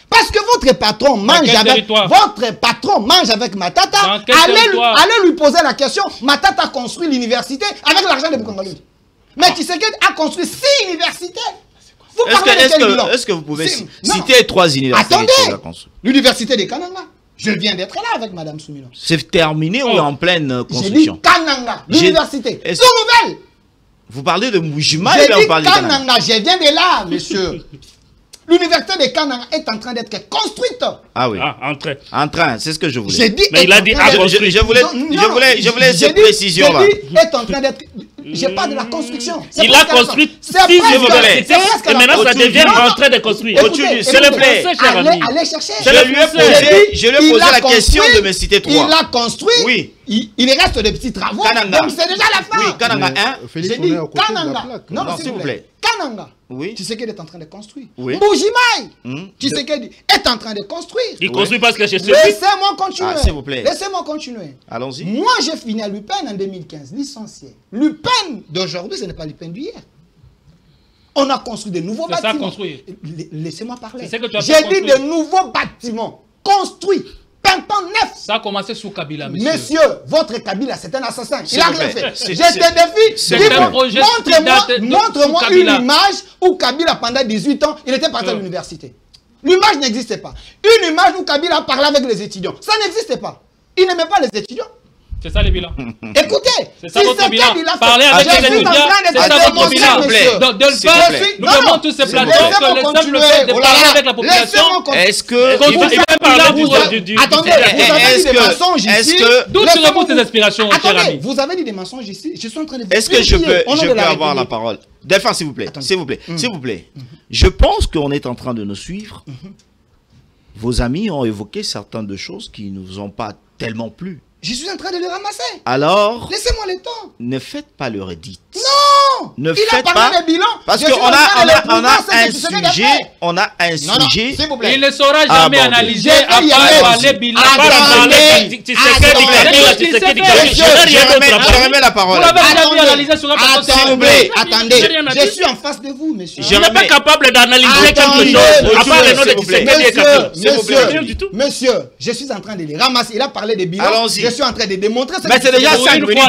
Parce que votre patron mange avec... Votre patron mange avec Matata. Allez lui poser la question. Matata a construit l'université avec l'argent de Bukangaloud. Mais Tshisekedi a construit 6 universités. Est-ce que vous pouvez citer 3 universités? Attendez, l'université de Kananga. Je viens d'être là avec Madame Soumilo. C'est terminé ou en pleine construction? J'ai dit Kananga, l'université. C'est nouvelle. Vous parlez de Mujima et on parle de Kananga. Je viens de là, monsieur. L'université de Kananga est en train d'être construite. Ah oui. En train, c'est ce que je voulais. J'ai dit. Mais il a dit je voulais cette précision là. Est en train d'être. J'ai pas de la construction. Il a construit 6 universités et maintenant ça devient en train de construire. S'il vous plaît. Allez chercher. Je lui ai posé la question de me citer 3. Il a construit. Oui. Il reste des petits travaux. Kananga. Donc c'est déjà la fin. Oui, Kananga 1. J'ai dit Kananga. Non, s'il vous plaît. Kananga. Oui. Tshisekedi est en train de construire. Oui. Mbujimai. Tshisekedi est en train de construire. Il construit parce que je suis. Laissez-moi continuer. S'il vous plaît. Laissez-moi continuer. Allons-y. Moi, j'ai fini à l'UPEN en 2015, licencié. L'UPEN d'aujourd'hui, ce n'est pas l'UPEN d'hier. On a construit de nouveaux bâtiments. C'est ça, construire. Laissez-moi parler. J'ai dit de nouveaux bâtiments construits. Pimpant neuf. Ça a commencé sous Kabila, monsieur. Monsieur, votre Kabila, c'est un assassin. Il a rien fait. Je te défie. Montre-moi une image où Kabila, pendant 18 ans, il était parti à l'université. L'image n'existait pas. Une image où Kabila parlait avec les étudiants. Ça n'existait pas. Il n'aimait pas les étudiants. C'est ça le bilan. Écoutez, c'est ça votre bilan. Parler avec les étudiants, c'est ça votre bilan. Donc, nous avons tous ces plateaux que le simple fait de parler avec la population. Est-ce que il va parler du... Attendez, vous avez dit des mensonges ici. D'où tirez-vous tes aspirations, cher ami? Vous avez dit des mensonges ici. Je suis en train de... Est-ce que je peux avoir la parole? Delphin, s'il vous plaît. S'il vous plaît. S'il vous plaît. Je pense qu'on est en train de nous suivre. Vos amis ont évoqué certaines de choses qui ne vous ont pas tellement plu. Je suis en train de le ramasser. Alors, laissez-moi le temps. Ne faites pas le redite. Non. Ne faites pas. Parce qu'on a un sujet. Il ne saura jamais analyser à part les bilans. Je remets la parole. Attendez. Je suis en face de vous, monsieur. Je n'ai pas capable d'analyser quelque chose. À part le nom de Tshisekedi. Monsieur, je suis en train de les ramasser. Il a parlé des bilans. Allons-y. Je suis en train de démontrer. Mais c'est déjà 5 minutes.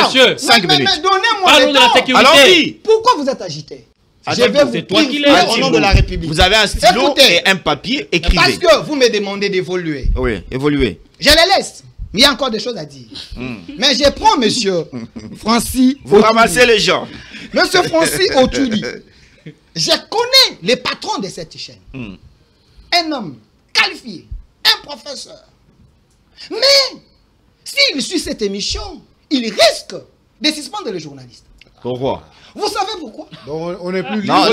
Monsieur. 5 minutes. Mais donnez-moi le temps. Allons-y. Pourquoi vous êtes agité? Je vais vous prier au nom de la République. Vous avez un stylo et un papier, écrivez. Parce que vous me demandez d'évoluer. Oui, évoluer. Je les laisse. Mais il y a encore des choses à dire. Mais je prends monsieur Francis. Vous ramassez les gens. Monsieur Francis Otuli. Je connais les patrons de cette chaîne. Un homme qualifié, un professeur. Mais, s'il suit cette émission, il risque de suspendre les journalistes. Pourquoi? Vous savez pourquoi? Donc on n'est plus libre. Non,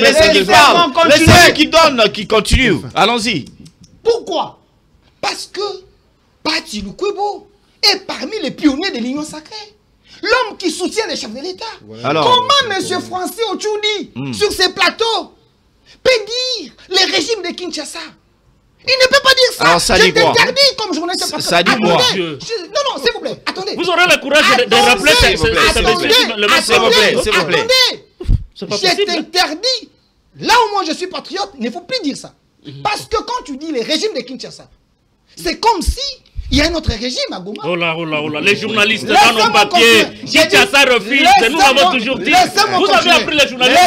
laissez qu'il parle. Laissez qu'il donne, qu'il continue. Allons-y. Pourquoi? Parce que Pati Lukwebo est parmi les pionniers de l'Union sacrée. L'homme qui soutient les chefs de l'État. Voilà. Alors, comment M. Francis Ochoudi, sur ces plateaux, peut dire les régimes de Kinshasa? Il ne peut pas dire ça. Alors, ça dit quoi? Interdit comme journaliste. Ça dit quoi? Non, s'il vous plaît, attendez. Vous aurez le courage de rappeler s'il vous plaît. C'est interdit. Là où moi je suis patriote, il ne faut plus dire ça. Parce que quand tu dis les régimes de Kinshasa, c'est comme si il y a un autre régime à Goma. Oh là, les journalistes dans nos papiers, Kinshasa refuse, nous l'avons toujours dit. Vous avez appris les journalistes.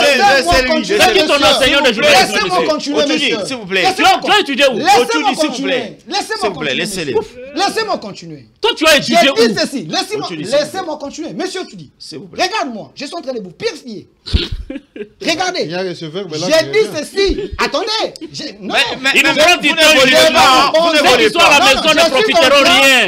C'est qui ton enseignant de journalisme? Laissez-moi continuer, monsieur. S'il vous plaît. Tu as étudié où? Laissez-moi continuer. Laissez-moi continuer. Toi, tu as étudié où? J'ai dit ceci. Laissez-moi continuer. Monsieur, tu dis. Regarde-moi, je suis en train de vous purifier. Regardez. J'ai dit ceci. Attendez. Non. Il nous prend du temps. Ceux qui sont à la maison ne profiteront rien.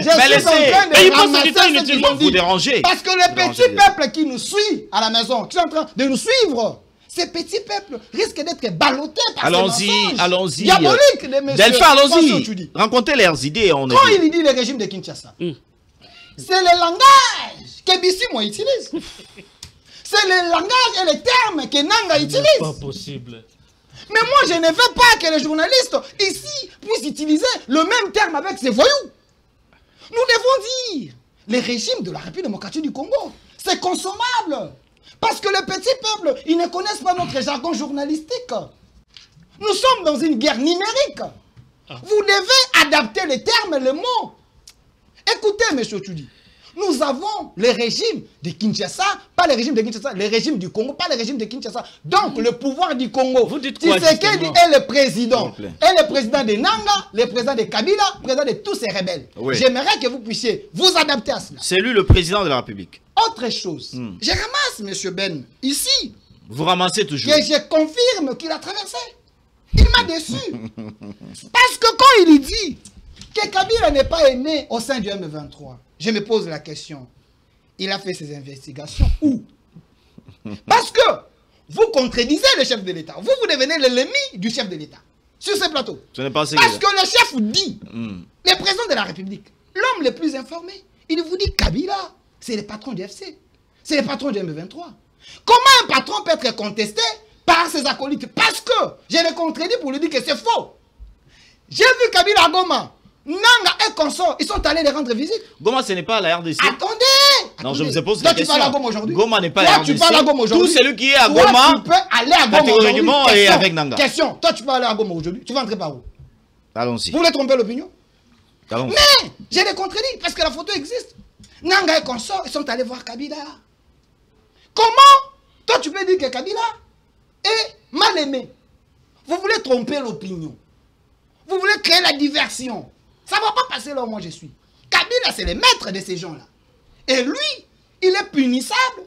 Mais il passe du temps inutilement. Vous dérangez. Parce que les petits peuples qui nous suivent à la maison, qui sont en train de nous suivre, ces petits peuples risquent d'être ballottés par ces mensonges. Allons-y. Diabolique de monsieur. Delphin, allons-y. Rencontrez leurs idées. Quand il dit le régime de Kinshasa, c'est le langage que Bissimo utilise. C'est le langage et les termes que Nanga utilise. C'est pas possible. Mais moi, je ne veux pas que les journalistes ici puissent utiliser le même terme avec ces voyous. Nous devons dire les régimes de la République démocratique du Congo. C'est consommable. Parce que les petits peuples, ils ne connaissent pas notre jargon journalistique. Nous sommes dans une guerre numérique. Vous devez adapter les termes et les mots. Écoutez, M. Tchoudi. Nous avons le régime de Kinshasa, pas le régime de Kinshasa, le régime du Congo, pas le régime de Kinshasa. Donc, le pouvoir du Congo. Vous dites quoi, Tshisekedi est le président. Est le président de Nanga, le président de Kabila, le président de tous ces rebelles. Oui. J'aimerais que vous puissiez vous adapter à cela. C'est lui le président de la République. Autre chose. Je ramasse, M. Ben, ici. Vous ramassez toujours. Que je confirme qu'il a traversé. Il m'a déçu. Parce que quand il dit que Kabila n'est pas né au sein du M23, je me pose la question, il a fait ses investigations où? Parce que vous contredisez le chef de l'État. Vous devenez l'ennemi du chef de l'État. Sur ce plateau. Ce n'est pas parce que le chef dit, le président de la République, l'homme le plus informé, il vous dit Kabila, c'est le patron du FC. C'est le patron du M23. Comment un patron peut être contesté par ses acolytes? Parce que je le contredis pour lui dire que c'est faux. J'ai vu Kabila à Goma. Nanga et consort, ils sont allés les rendre visite. Goma, ce n'est pas la RDC. Attendez. Non, je vous ai posé la question. Tu parles à Goma aujourd'hui. Goma n'est pas la RDC. Tu parles à Goma aujourd'hui. Tout celui qui est à Goma, tu peux aller à Goma catégoriquement et avec Nanga. Question. Toi, tu peux aller à Goma aujourd'hui. Tu vas entrer par où? Allons-y. Vous voulez tromper l'opinion? Mais, j'ai les contredit parce que la photo existe. Nanga et consort, ils sont allés voir Kabila. Comment? Toi, tu peux dire que Kabila est mal aimé. Vous voulez tromper l'opinion. Vous voulez créer la diversion. Ça ne va pas passer là où moi je suis. Kabila, c'est le maître de ces gens-là. Et lui, il est punissable.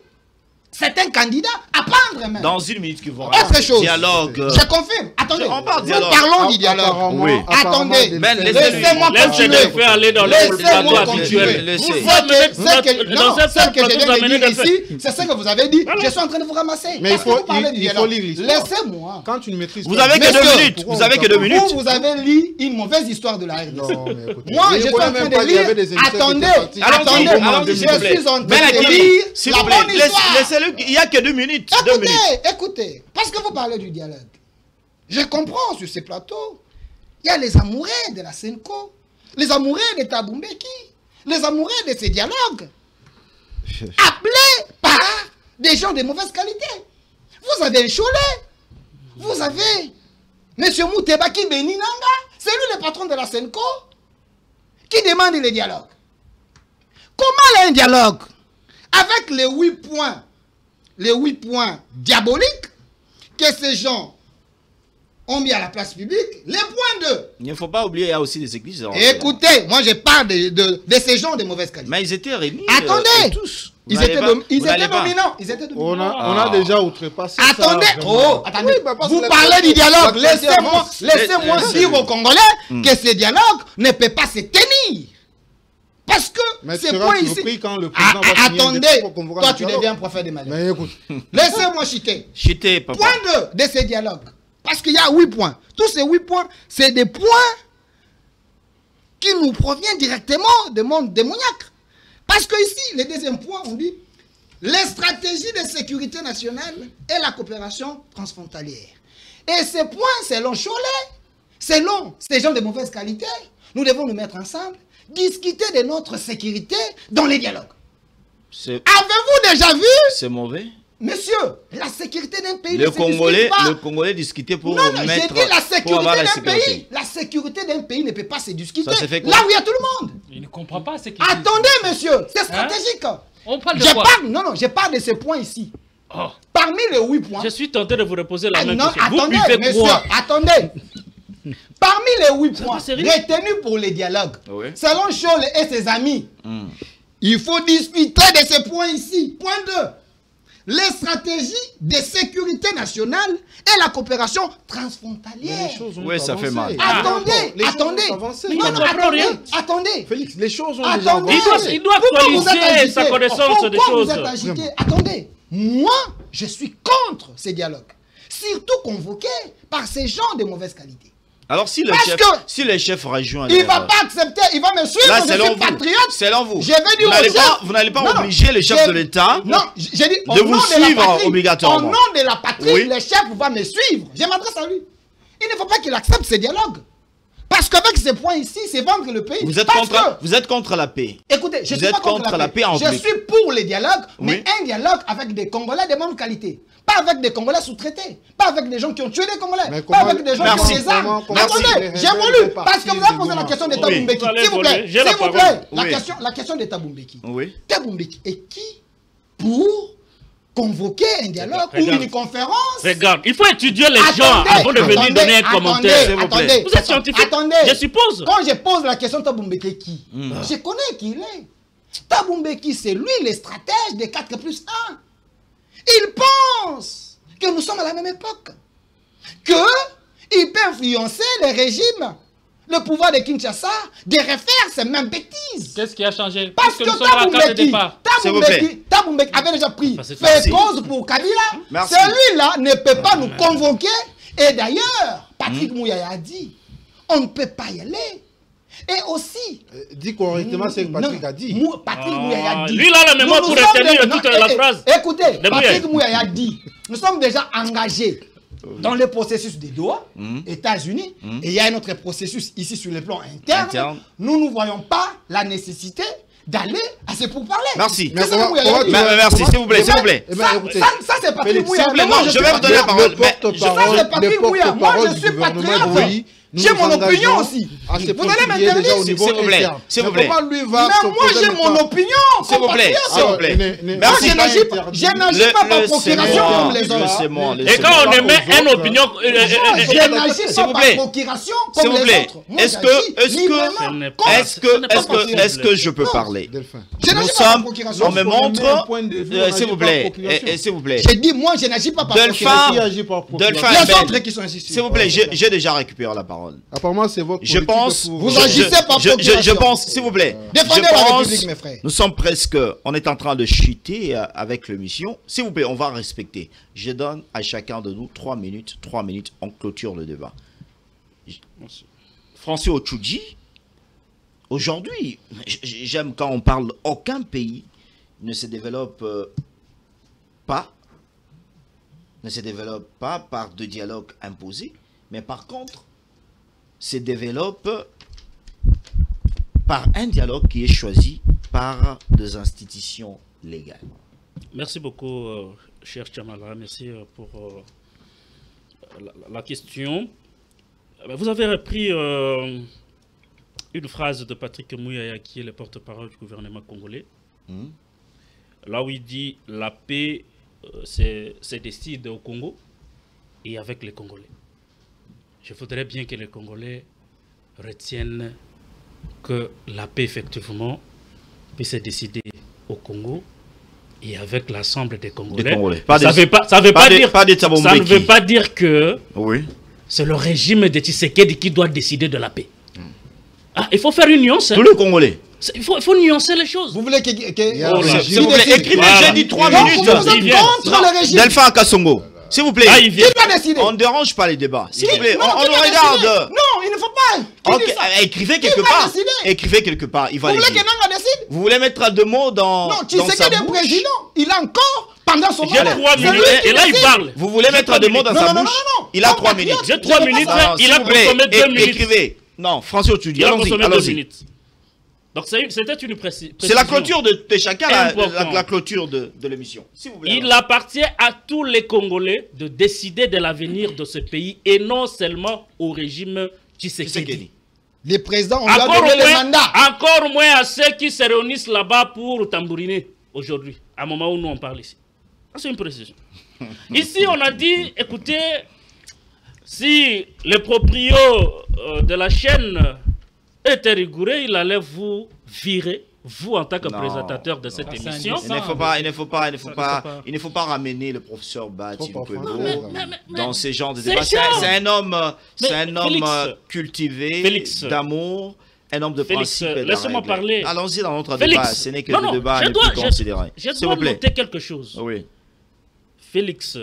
C'est un candidat à prendre même. Dans une minute qu'il va autre chose. Dialogue. Je confirme. Attendez. On parle nous parlons du dialogue. Oui. Attendez. Laissez-moi continuer. Laissez-moi aller dans le plateau habituel. Ce que je viens de dire ici, c'est ce que vous avez dit. Je suis en train de vous ramasser. Mais il faut lire l'histoire. Laissez-moi. Quand tu ne maîtrises pas. Vous avez que 2 minutes. Vous avez que 2 minutes. Vous avez lu une mauvaise histoire de la RDC. Moi, je suis en train de lire. Attendez. Je suis en train de lire la bonne histoire. Il n'y a que 2 minutes. Écoutez, parce que vous parlez du dialogue. Je comprends sur ces plateaux. Il y a les amoureux de la Senko, les amoureux de Tabumbeki, les amoureux de ces dialogues, appelés par des gens de mauvaise qualité. Vous avez un Cholet, vous avez M. Moutebaki Beninanga, c'est lui le patron de la Senko, qui demande le dialogue. Comment un dialogue avec les 8 points diaboliques que ces gens ont mis à la place publique les points de... Il ne faut pas oublier, il y a aussi des églises. Écoutez, moi je parle de ces gens de mauvaise qualité. Mais ils étaient réunis. Attendez, tous. Ils étaient dominants. On a déjà outrepassé ça. Attendez, attendez. Oui, vous parlez du dialogue. Laissez-moi dire aux Congolais que ce dialogue ne peut pas se tenir. Parce que c'est point ici. Quand le président va attendez, toi tu deviens prophète des malheurs. Mais écoute. Laissez-moi chiter. Chiter, papa. Point 2 de ce dialogue. Parce qu'il y a 8 points. Tous ces 8 points, c'est des points qui nous proviennent directement du monde démoniaque. Parce que ici, le deuxième point, on dit les stratégies de sécurité nationale et la coopération transfrontalière. Et ces points, selon Cholet, selon ces gens de mauvaise qualité, nous devons nous mettre ensemble, discuter de notre sécurité dans les dialogues. Avez-vous déjà vu? C'est mauvais. Monsieur, la sécurité d'un pays le Congolais discutait pour mettre... Non, j'ai dit la sécurité d'un pays. La sécurité d'un pays ne peut pas se discuter là où il y a tout le monde. Il ne comprend pas ce qu'il dit. Attendez, monsieur, c'est stratégique. On parle de quoi? Non, je parle de ces points ici. Oh. Parmi les 8 points... Je suis tenté de vous reposer la même question. Attendez, monsieur, attendez. Parmi les 8 points retenus pour les dialogues, selon Scholl et ses amis, il faut discuter de ces points ici. Point 2. Les stratégies de sécurité nationale et la coopération transfrontalière. Oui, ça fait mal. Attendez. Félix, les choses ont déjà avancé. Il doit actualiser sa connaissance des choses. Vous êtes agité. Attendez. Moi, je suis contre ces dialogues. Surtout convoqués par ces gens de mauvaise qualité. Alors si les chefs régionaux... Il ne va pas accepter, il va me suivre, je suis patriote. Selon vous. Je vais dire au chef... Vous n'allez pas obliger les chefs de l'État de vous suivre obligatoirement. Au nom de la patrie, le chef va me suivre. Je m'adresse à lui. Il ne faut pas qu'il accepte ces dialogues. Parce qu'avec ces points ici, c'est vendre le pays. Vous êtes contre la paix. Écoutez, je suis pas contre la paix. Je suis pour les dialogues, mais un dialogue avec des Congolais de bonne qualité. Pas avec des Congolais sous-traités. Pas avec des gens qui ont tué des Congolais. Pas avec des gens qui ont des armes. Attendez, j'évolue. Parce que vous avez posé la question de Thabo Mbeki. S'il vous plaît, la question de Thabo Mbeki. Thabo Mbeki est qui pour convoquer un dialogue ou une conférence? Regarde, il faut étudier les gens avant de venir donner un commentaire. Attendez, vous êtes scientifique, je suppose. Quand je pose la question de Thabo Mbeki est qui, je connais qui il est. Thabo Mbeki, c'est lui le stratège des 4+1. Il pense que nous sommes à la même époque. Qu'il peut influencer le régime, le pouvoir de Kinshasa, de refaire ces mêmes bêtises. Qu'est-ce qui a changé? Parce que Thabo Mbeki avait déjà pris fait cause pour Kabila. Celui-là ne peut pas nous convoquer. Et d'ailleurs, Patrick Mouyaya a dit, on ne peut pas y aller. Et aussi... dis correctement ce que Patrick a dit. Patrick Mouyaya a dit... Lui, il a la mémoire pour retenir toute la phrase. Écoutez, Patrick Mouyaya a dit, nous sommes déjà engagés dans le processus des Doha, États-Unis, et il y a un autre processus ici sur le plan interne. Nous ne voyons pas la nécessité d'aller à ce pourparlers. Merci. Merci, s'il vous plaît, s'il vous plaît. Ça c'est Patrick Mouyaya. Je vais vous donner la parole. Ça c'est Patrick Mouyaya. Moi je suis patriote. J'ai mon opinion aussi. Vous allez m'interdire, s'il vous plaît. S'il vous plaît. Mais moi j'ai mon opinion. S'il vous plaît. S'il vous plaît. Merci. Je n'agis pas par procuration comme les autres. Et quand on émet une opinion, je n'agis pas par procuration comme les autres. Est-ce que je peux parler? Nous sommes, on me montre, s'il vous plaît, s'il vous plaît. J'ai dit moi je n'agis pas par procuration. Les autres qui sont ici. S'il vous plaît, j'ai déjà récupéré la parole. Apparemment, c'est votre je pense. Vous agissez par procuration. Je pense, s'il vous plaît. Défendez la République, mes frères. Nous sommes presque. On est en train de chuter avec l'émission. S'il vous plaît, on va respecter. Je donne à chacun de nous 3 minutes. 3 minutes, on clôture le débat. Francis Otchoudji, aujourd'hui, j'aime quand on parle, aucun pays ne se développe pas par de dialogues imposés, mais par contre, se développe par un dialogue qui est choisi par des institutions légales. Merci beaucoup, cher Chamala. Merci pour la question. Vous avez repris une phrase de Patrick Mouyaya, qui est le porte-parole du gouvernement congolais. Là où il dit « La paix se décide au Congo et avec les Congolais ». je voudrais bien que les Congolais retiennent que la paix, effectivement, puisse décider au Congo et avec l'ensemble des Congolais. Ça ne veut pas dire que c'est le régime de Tshisekedi qui doit décider de la paix. Ah, il faut faire une nuance. Tous les Congolais. Il faut nuancer les choses. Vous voulez que... S'il vous plaît, écrivez, j'ai dit 3 minutes. Vous êtes contre le régime. Delphin Kassongo. S'il vous plaît, qui va décider? On ne dérange pas les débats. S'il vous plaît, non, on regarde. Non, il ne faut pas. Écrivez quelque part. Écrivez quelque part. Il va vous voulez que Nanga décide? Vous voulez mettre 2 mots dans. Non, Tshisekedi est président. Il a encore, pendant son mandat. J'ai 3 minutes. Et là, il parle. Vous voulez mettre 2 mots dans sa bouche? Il a 3 minutes. J'ai 3 minutes. Il a consommé 2 minutes. Écrivez. Non, François, tu dis. Allons-y. Donc c'était une précision. C'est la clôture de chacun, la clôture de l'émission. Il appartient à tous les Congolais de décider de l'avenir de ce pays et non seulement au régime Tshisekedi. Les présidents ont donné le mandat. Encore moins à ceux qui se réunissent là-bas pour tambouriner aujourd'hui, à un moment où nous on parle ici. C'est une précision. Ici on a dit, écoutez, si le proprio de la chaîne était rigoureux, il allait vous virer, vous en tant que présentateur de cette émission. Il ne faut pas ramener le professeur Bati dans ce genre de débat. C'est un homme cultivé, d'amour, un homme de principe. Laissez-moi parler. Allons-y dans notre débat. Ce n'est que le débat le plus considéré. Je dois noter quelque chose. Oui. Félix,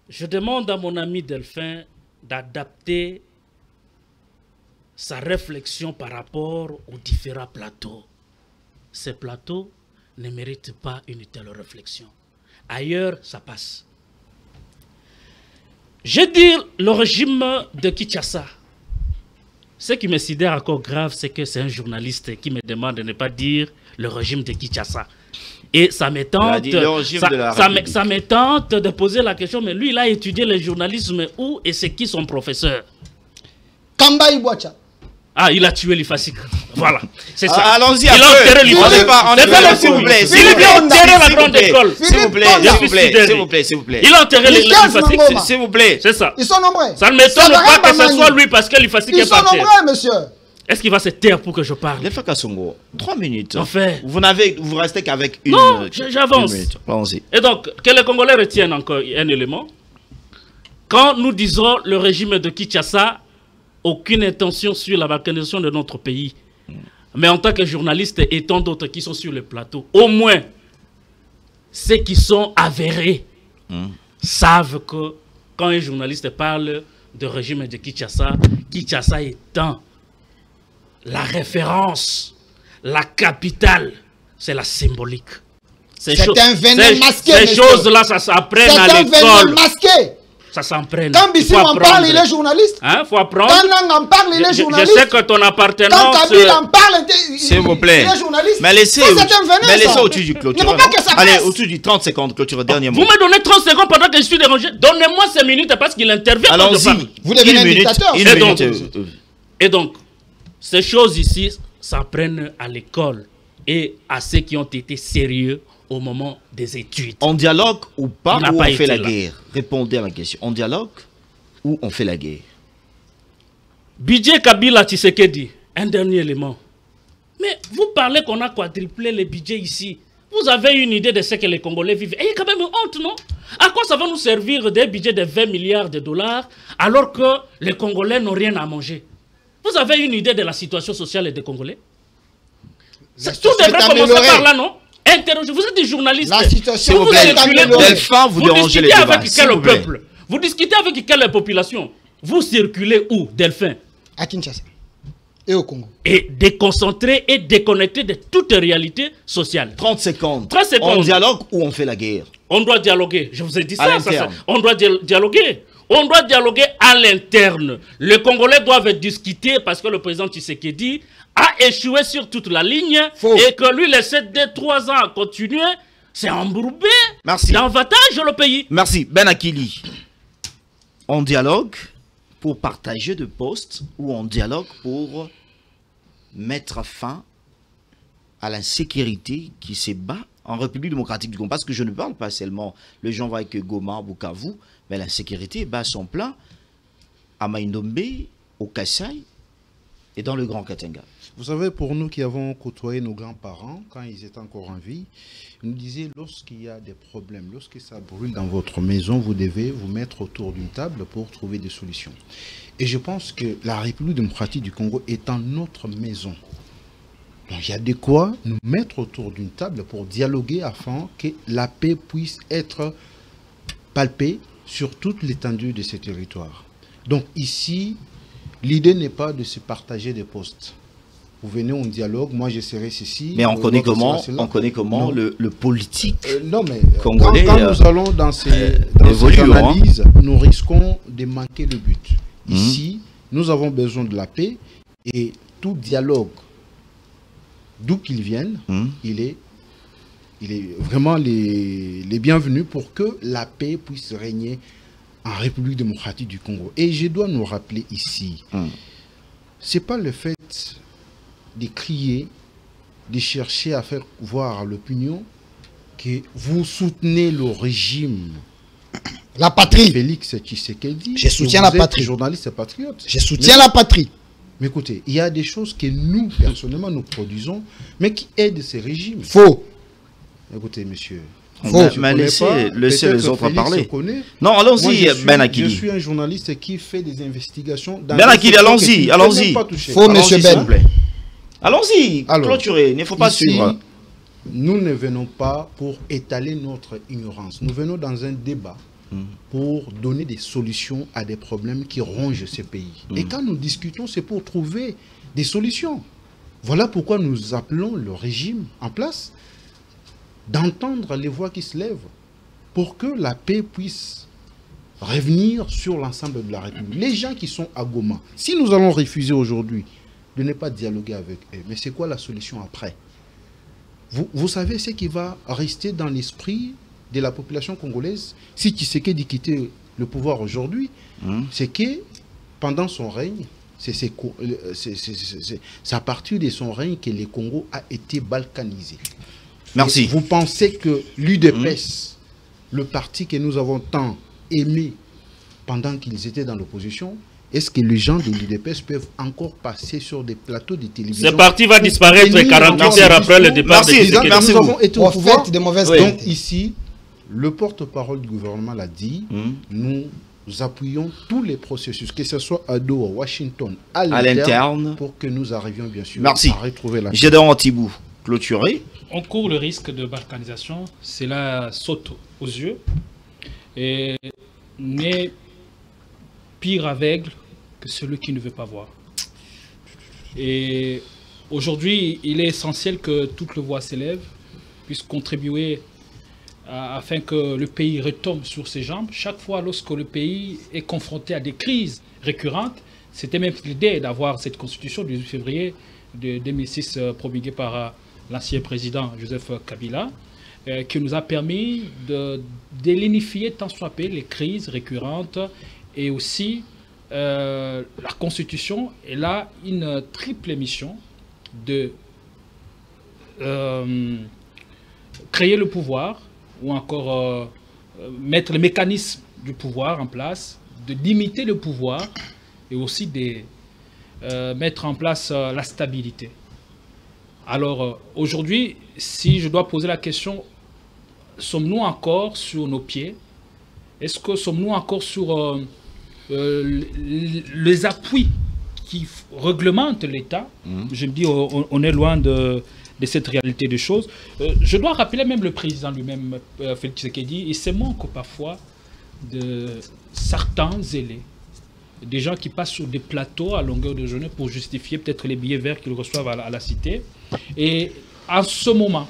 je demande à mon ami Delphin d'adapter sa réflexion par rapport aux différents plateaux. Ces plateaux ne méritent pas une telle réflexion. Ailleurs, ça passe. Je dis le régime de Kinshasa. Ce qui me sidère encore grave, c'est que c'est un journaliste qui me demande de ne pas dire le régime de Kinshasa. Et ça me tente de poser la question, mais lui, il a étudié le journalisme où et c'est qui son professeur? Kamba Ibwacha. Ah, il a tué l'Ifasik. Voilà, c'est ça. Allons-y, il a enterré l'Ifasik. S'il vous plaît, il a enterré la grande école. S'il vous plaît, s'il vous plaît. Il a enterré l'Ifasik. S'il vous plaît. C'est ça. Ils sont nombreux. Ça ne m'étonne pas que ce soit lui parce que l'Ifasik est parti. Ils sont nombreux, monsieur. Est-ce qu'il va se taire pour que je parle? Delphin Kassongo, 3 minutes. En fait. Vous restez qu'avec une. Non, j'avance. Allons-y. Et donc, que les Congolais retiennent encore un élément. Quand nous disons le régime de Kinshasa, aucune intention sur la balkanisation de notre pays. Mais en tant que journaliste et tant d'autres qui sont sur le plateau, au moins, ceux qui sont avérés savent que quand un journaliste parle de régime de Kinshasa, Kinshasa étant la référence, la capitale, c'est la symbolique. C'est un venin masqué. Ces choses-là, ça s'apprend à l'école. C'est un venin masqué. Ça s'en prenne. Quand Bissi en parle, il est journaliste. Hein, faut apprendre. Quand Nang en parle, il est journaliste. Je sais que ton appartenance. Quand Kabil en parle, s'il vous plaît. Il est journaliste. Mais laissez au-dessus du clôture. Allez, au-dessus du 30 secondes, clôture, dernier mot. Vous me donnez 30 secondes pendant que je suis dérangé. Donnez-moi 5 minutes parce qu'il intervient. Allons-y. Vous devenez un dictateur. Et donc, ces choses ici s'apprennent à l'école et à ceux qui ont été sérieux au moment des études. On dialogue ou pas, ou on fait la guerre? Répondez à la question. On dialogue ou on fait la guerre? Budget Kabila Tshisekedi, un dernier élément. Mais vous parlez qu'on a quadruplé les budgets ici. Vous avez une idée de ce que les Congolais vivent. Et il y a quand même une honte, non? À quoi ça va nous servir des budgets de 20 milliards de dollars alors que les Congolais n'ont rien à manger? Vous avez une idée de la situation sociale des Congolais? Tout devrait commencer par là, non? Interrogez. Vous êtes des journalistes. La situation vous dérangez les débats. Avec quel peuple? Vous discutez avec quelle population? Vous circulez où, Delphin? À Kinshasa et au Congo. Et déconcentré et déconnecté de toute réalité sociale. 30 secondes. 30 secondes. On dialogue ou on fait la guerre? On doit dialoguer. Je vous ai dit ça. On doit dialoguer. On doit dialoguer à l'interne. Les Congolais doivent discuter parce que le président Tshisekedi a échoué sur toute la ligne. Et que lui laisser 2-3 ans à continuer, c'est embourbé. Merci. C'est avantage le pays. Merci. Ben Akili, on dialogue pour partager de postes ou on dialogue pour mettre fin à l'insécurité qui se bat en République démocratique du Congo? Parce que je ne parle pas seulement, les gens voient que Goma, Bukavu, mais l'insécurité bat son plein à Maindombe, au Kassai et dans le Grand Katanga. Vous savez, pour nous qui avons côtoyé nos grands-parents, quand ils étaient encore en vie, ils nous disaient, lorsqu'il y a des problèmes, lorsque ça brûle dans votre maison, vous devez vous mettre autour d'une table pour trouver des solutions. Et je pense que la République démocratique du Congo étant notre maison, donc il y a de quoi nous mettre autour d'une table pour dialoguer afin que la paix puisse être palpée sur toute l'étendue de ce territoire. Donc ici, l'idée n'est pas de se partager des postes. Vous venez, on dialogue, moi je serai ceci. Mais on connaît comment le politique non, mais congolais. Quand nous allons dans ces analyses, nous risquons de manquer le but. Ici, nous avons besoin de la paix et tout dialogue, d'où qu'il vienne, il est vraiment les bienvenus pour que la paix puisse régner en République démocratique du Congo. Et je dois nous rappeler ici, c'est pas le fait de crier, de chercher à faire voir l'opinion que vous soutenez le régime. La patrie. Félix Tshisekedi. Je soutiens la patrie. Journaliste et patriote. Je soutiens la patrie. Mais écoutez, il y a des choses que nous, personnellement, nous produisons, mais qui aident ces régimes. Faux. Écoutez, monsieur. Mais laissez les autres parler. Non, allons-y, Ben Akili. Je suis un journaliste qui fait des investigations. Ben Akili, allons-y. Faux, monsieur Ben. Allons-y, clôturez, il ne faut pas suivre. Nous ne venons pas pour étaler notre ignorance. Nous venons dans un débat pour donner des solutions à des problèmes qui rongent ce pays. Et quand nous discutons, c'est pour trouver des solutions. Voilà pourquoi nous appelons le régime en place d'entendre les voix qui se lèvent pour que la paix puisse revenir sur l'ensemble de la République. Les gens qui sont à Goma, si nous allons refuser aujourd'hui de ne pas dialoguer avec eux, mais c'est quoi la solution après? Vous savez ce qui va rester dans l'esprit de la population congolaise si Tshisekedi quittait le pouvoir aujourd'hui, c'est que pendant son règne, c'est à partir de son règne que le Congo a été balkanisé. Merci. Et vous pensez que l'UDPS, le parti que nous avons tant aimé pendant qu'ils étaient dans l'opposition, est-ce que les gens de l'UDPS peuvent encore passer sur des plateaux de télévision? Ce parti va disparaître 48 heures après le départ de Tshisekedi. Nous avons été au pouvoir. De mauvaises Donc ici, le porte-parole du gouvernement l'a dit, nous appuyons tous les processus, que ce soit à Doha, Washington, à l'interne, pour que nous arrivions bien sûr à retrouver la paix. Gédéon Antibou, clôturé. On court le risque de balkanisation, cela saute aux yeux et n'est pire aveugle que celui qui ne veut pas voir. Et aujourd'hui, il est essentiel que toutes les voix s'élèvent, puissent contribuer afin que le pays retombe sur ses jambes. Chaque fois lorsque le pays est confronté à des crises récurrentes, c'était même l'idée d'avoir cette constitution du 18 février de 2006 promulguée par l'ancien président Joseph Kabila, qui nous a permis de délignifier tant soit peu les crises récurrentes et aussi la Constitution est là une triple mission de créer le pouvoir ou encore mettre les mécanismes du pouvoir en place, de limiter le pouvoir et aussi de mettre en place la stabilité. Alors aujourd'hui, si je dois poser la question, sommes-nous encore sur nos pieds? Est-ce que sommes-nous encore sur les appuis qui réglementent l'État? Je me dis, on est loin de cette réalité des choses. Je dois rappeler même le président lui-même, Félix Tshisekedi, et c'est manque parfois de certains zélés, des gens qui passent sur des plateaux à longueur de journée pour justifier peut-être les billets verts qu'ils reçoivent à la cité. Et à ce moment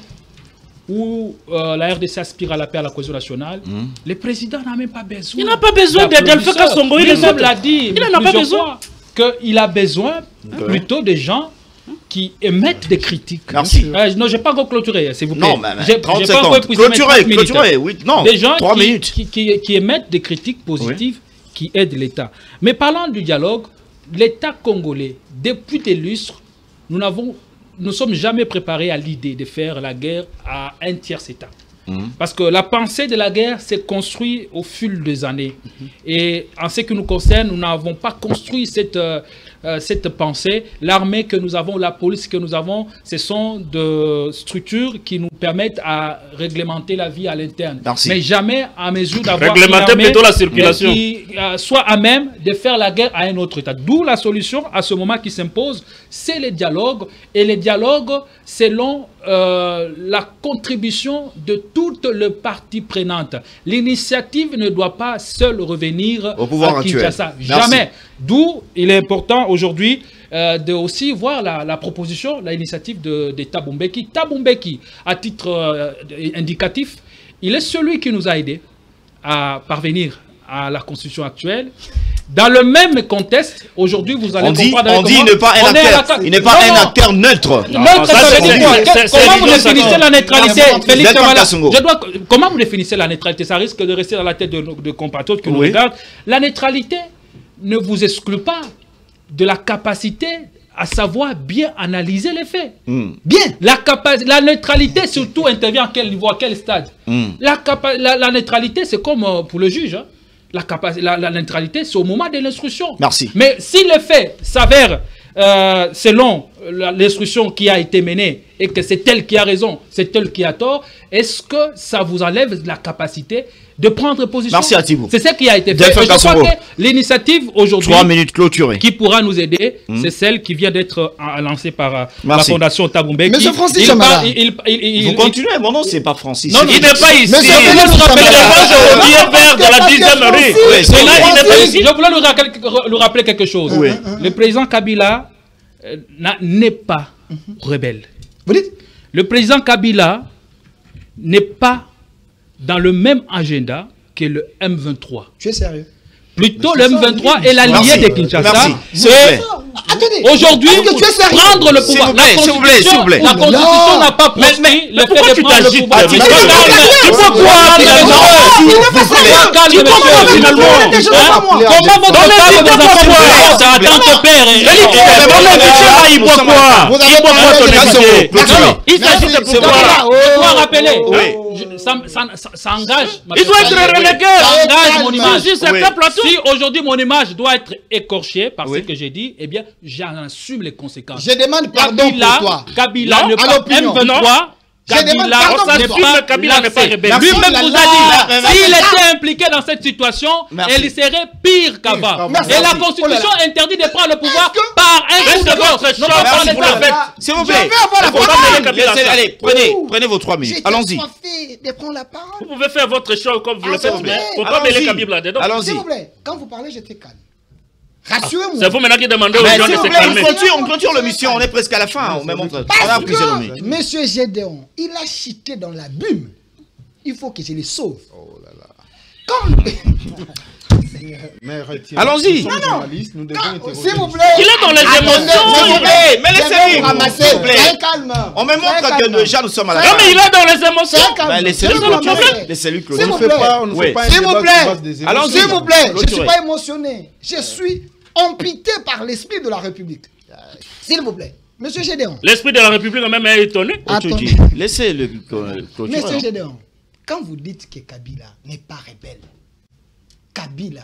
où la RDC aspire à la paix, à la cohésion nationale, le président n'a même pas besoin. Il n'a pas besoin d'Alpha Kassongo. Il l'a dit. Il n'a pas besoin. Qu'il a besoin plutôt des gens qui émettent des critiques. Merci. Non, je n'ai pas encore clôturé, s'il vous plaît. Non, mais 30 secondes. Clôturé, oui. Non, des gens 3 minutes. Qui émettent des critiques positives qui aident l'État. Mais parlant du dialogue, l'État congolais, depuis des lustres, nous ne sommes jamais préparés à l'idée de faire la guerre à un tiers État. Parce que la pensée de la guerre s'est construite au fil des années. Et en ce qui nous concerne, nous n'avons pas construit cette pensée. L'armée que nous avons, la police que nous avons, ce sont des structures qui nous permettent à réglementer la vie à l'interne. Mais jamais à mesure d'avoir une armée plutôt la circulation qui soit à même de faire la guerre à un autre État. D'où la solution à ce moment qui s'impose, c'est les dialogues. Et les dialogues selon la contribution de toutes les parties prenantes. L'initiative ne doit pas seule revenir au pouvoir à Kinshasa. Actuel. Jamais. D'où il est important aujourd'hui de aussi voir la proposition, l'initiative de Thabo Mbeki. Thabo Mbeki, à titre indicatif, il est celui qui nous a aidés à parvenir à la constitution actuelle. Dans le même contexte, aujourd'hui, vous allez comprendre... On dit il n'est pas un acteur neutre. Neutre, ça veut dire quoi? Comment vous définissez la neutralité, Félix Chamala? Comment vous définissez la neutralité? Ça risque de rester dans la tête de compatriotes qui nous regardent. La neutralité ne vous exclut pas de la capacité à savoir bien analyser les faits. Bien. La neutralité surtout intervient à quel niveau, à quel stade? La neutralité, c'est comme pour le juge. Hein. La neutralité, c'est au moment de l'instruction. Merci. Mais si les faits s'avèrent selon l'instruction qui a été menée et que c'est elle qui a raison, c'est elle qui a tort, est-ce que ça vous enlève la capacité de prendre position? Merci à Thibault. C'est ce qui a été fait. Je crois que l'initiative aujourd'hui 3 minutes clôturées qui pourra nous aider, c'est celle qui vient d'être lancée par la Fondation Thabo Mbeki. Monsieur Francis Chamala. Vous continuez, mon nom c'est pas Francis. Non, il n'est pas ici. Je voulais lui rappeler quelque chose. Le président Kabila n'est pas rebelle. Vous dites? Le président Kabila n'est pas dans le même agenda que le M23. Tu es sérieux? Plutôt le M23 est l'allié de Kinshasa. Aujourd'hui, prendre le pouvoir. La Constitution n'a pas proscrit le fait de prendre le pouvoir. Comment votre femme vous a fait en tant que père? Il s'agit de pouvoir. Je dois rappeler. Ça engage. Il doit être relégué. Ça engage mon image. Si aujourd'hui mon image doit être écorchée par ce que j'ai dit, eh bien j'en assume les conséquences. Je demande pardon pour toi. Kabila ne pas M23. Kabila n'est pas rebelle. Lui-même vous a dit, s'il était impliqué dans cette situation, il serait pire qu'avant. Et la Constitution interdit de prendre le pouvoir par un coup de force. S'il vous plaît. Allez, prenez vos 3 minutes. Allons-y. Vous pouvez faire votre choix comme vous le faites, mais il ne faut pas mêler Kabila dedans. S'il vous plaît, quand vous parlez, j'étais calme. Rassurez-moi. C'est vous maintenant qui demandez aux gens de se calmer. On clôture l'émission, on est presque à la fin. Monsieur Gédéon, il a chuté dans l'abîme. Il faut que je les sauve. Oh là là. Comme... Allons-y. S'il vous plaît. Il est dans les émotions. S'il vous plaît. Mais laissez-lui. Ramasser. S'il vous plaît. Calme. On me montre que déjà nous sommes à la fin. Non, mais il est dans les émotions. Laissez-lui clôturer. Laissez-lui clôturer. On ne fait pas un s'il vous plaît. Allons-y. S'il vous plaît. Je ne suis pas émotionné. Je suis amputé par l'esprit de la République. S'il vous plaît. Monsieur Gédéon. L'esprit de la République a même étonné. Laissez-le clôturer. Monsieur Gédéon, quand vous dites que Kabila n'est pas rebelle, Kabila,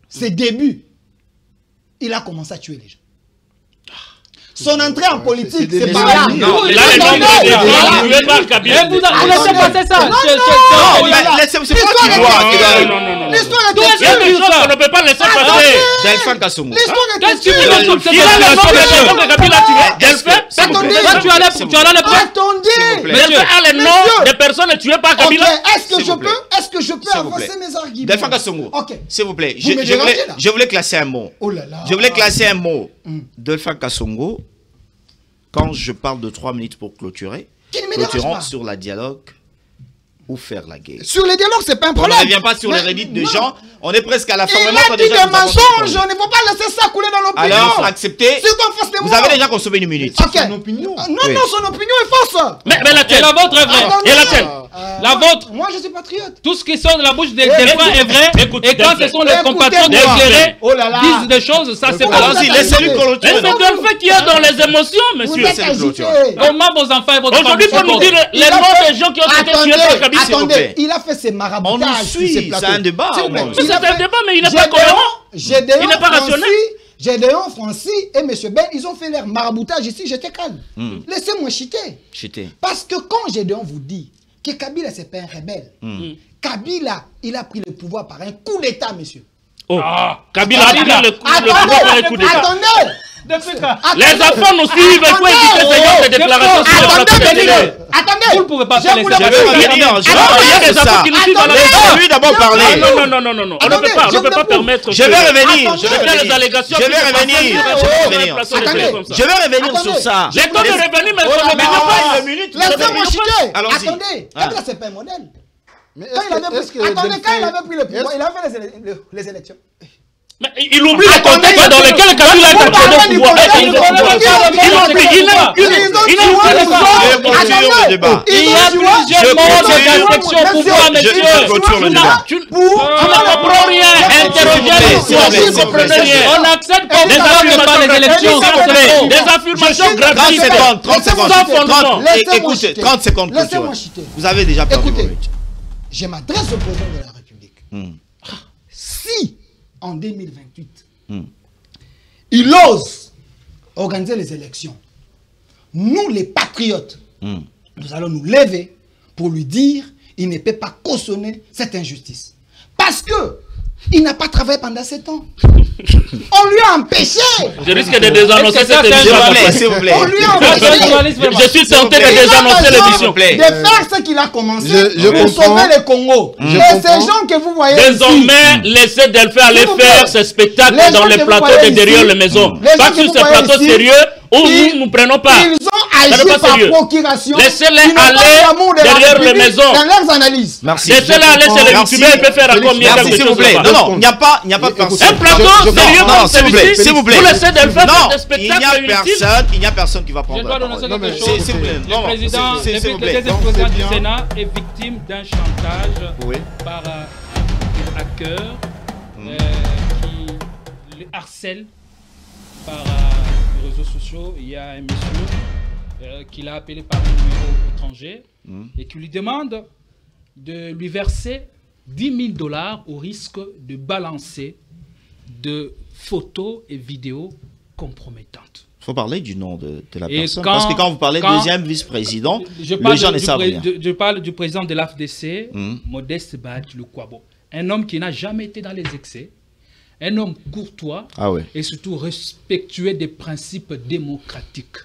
ses débuts, il a commencé à tuer les gens. Son entrée en politique, c'est pas là. Non, là, les gens ne tuer par Kabila. Vous laissez passer ça. L'histoire est il y a des choses qu'on ne peut pas laisser passer. Delphin Kasongo. L'histoire est Qu'est-ce que tu veux dire? Il a le nom des personnes que Kabila a tué. Delphin, tu as la preuve. Attendez. Delphin a le nom des personnes tuées par Kabila. Est-ce que je peux avancer mes arguments? Delphin Kasongo. S'il vous plaît. Je voulais classer un mot. Oh là là. Je voulais classer un mot. Delphin Kasongo. Quand je parle de 3 minutes pour clôturer, clôturons sur la dialogue ou faire la guerre. Sur les dialogues, c'est pas un problème. On ne revient pas sur les redites de gens. On est presque à la fin. Il a dit des mensonges. Il ne faut pas laisser ça couler dans l'opinion. Alors, acceptez. Vous avez déjà consommé une minute. C'est son opinion. Non, non, son opinion est fausse. Mais la vôtre est vraie. Et la tienne. La vôtre. Moi, je suis patriote. Tout ce qui sort de la bouche des Delphin est vrai. Et quand ce sont les compatriotes éclairés disent des choses, ça c'est pas. Allons-y, laissez-lui clôturer. Mais c'est Delphin qui est dans les émotions, monsieur. Comment vos enfants et votre famille. Aujourd'hui, pour nous dire les noms des gens qui ont été tués par Kabila. Attendez, il a fait ses maraboutages. On nous suit, c'est un débat. C'est un débat, mais il n'est pas cohérent. Il n'est pas rationnel. Gédéon, Francis et M. Ben, ils ont fait leur maraboutage ici, j'étais calme. Laissez-moi chiter. Parce que quand Gédéon vous dit que Kabila, c'est pas un rebelle, Kabila, il a pris le pouvoir par un coup d'État, monsieur. Kabila a pris le pouvoir par un coup d'État. Attendez. Les enfants nous suivent, il faut éviter ce genre de déclaration. Attendez, vous ne pouvez pas faire les Laissez-lui d'abord parler. Non, on ne peut pas permettre. Je vais revenir. Je vais revenir sur ça. J'ai le temps de revenir, mais je ne pas une minute. Laissez-moi chiter. Attendez, Kabila, c'est pas un modèle. Attendez, quand il avait pris le pouvoir, il a fait les élections. Mais il oublie le contexte dans lequel Kabila est accordé au pouvoir. Il y a plusieurs modes d'accession au pouvoir, monsieur. Tu ne comprends rien. Interrogez-le. On accepte qu'on ne gagne pas les élections. Des affirmations gratuites. 30 secondes. Écoutez, 30 secondes. Laissez-moi chiter. Vous avez déjà perdu vos minutes. Je m'adresse au président de la République. Si en 2028, il ose organiser les élections, nous les patriotes, nous allons nous lever pour lui dire qu'il ne peut pas cautionner cette injustice. Parce que il n'a pas travaillé pendant 7 ans. On lui a empêché. Je risque de désannoncer cette émission. S'il vous plaît. On lui a empêché. Je suis tenté de désannoncer l'émission. De faire ce qu'il a commencé pour sauver le Congo. Et ces gens que vous voyez désormais, laissez Delphin aller faire ses spectacles dans les plateaux de derrière les maisons. Pas sur ces plateaux sérieux où nous ne prenons pas. Ils ont agi par procuration. Laissez-les aller derrière les maisons. Dans leurs analyses. Merci. Laissez-les aller, c'est le YouTuber, il peut faire encore mieux. Merci, s'il vous plaît. Non, il n'y a pas personne. Un plateau sérieux comme celui-ci. S'il vous plaît. Vous laissez Delphin faire des Il spectacles inutiles. n'y a personne qui va prendre la parole. Le président du Sénat est victime d'un chantage par des hackers qui le harcèlent par les réseaux sociaux. Il y a un monsieur qui l'a appelé par un numéro étranger et qui lui demande de lui verser 10 000 $ au risque de balancer de photos et vidéos compromettantes. Il faut parler du nom de la personne. Parce que quand vous parlez deuxième vice-président, les gens ne savent rien. Je parle du président de l'AFDC, Modeste Bahati Lukwabo. Un homme qui n'a jamais été dans les excès. Un homme courtois et surtout respectueux des principes démocratiques.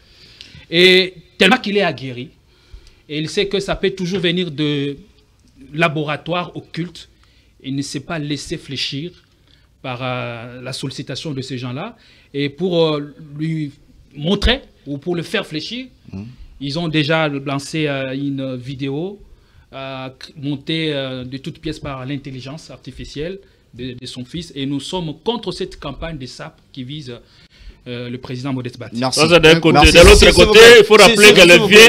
Et tellement qu'il est aguerri, et il sait que ça peut toujours venir de laboratoires occultes, il ne s'est pas laissé fléchir par la sollicitation de ces gens-là. Et pour lui montrer, ou pour le faire fléchir, ils ont déjà lancé une vidéo montée de toutes pièces par l'intelligence artificielle de son fils. Et nous sommes contre cette campagne de SAP qui vise le président Modeste Bahati. Merci. De l'autre côté, il faut rappeler que le vieux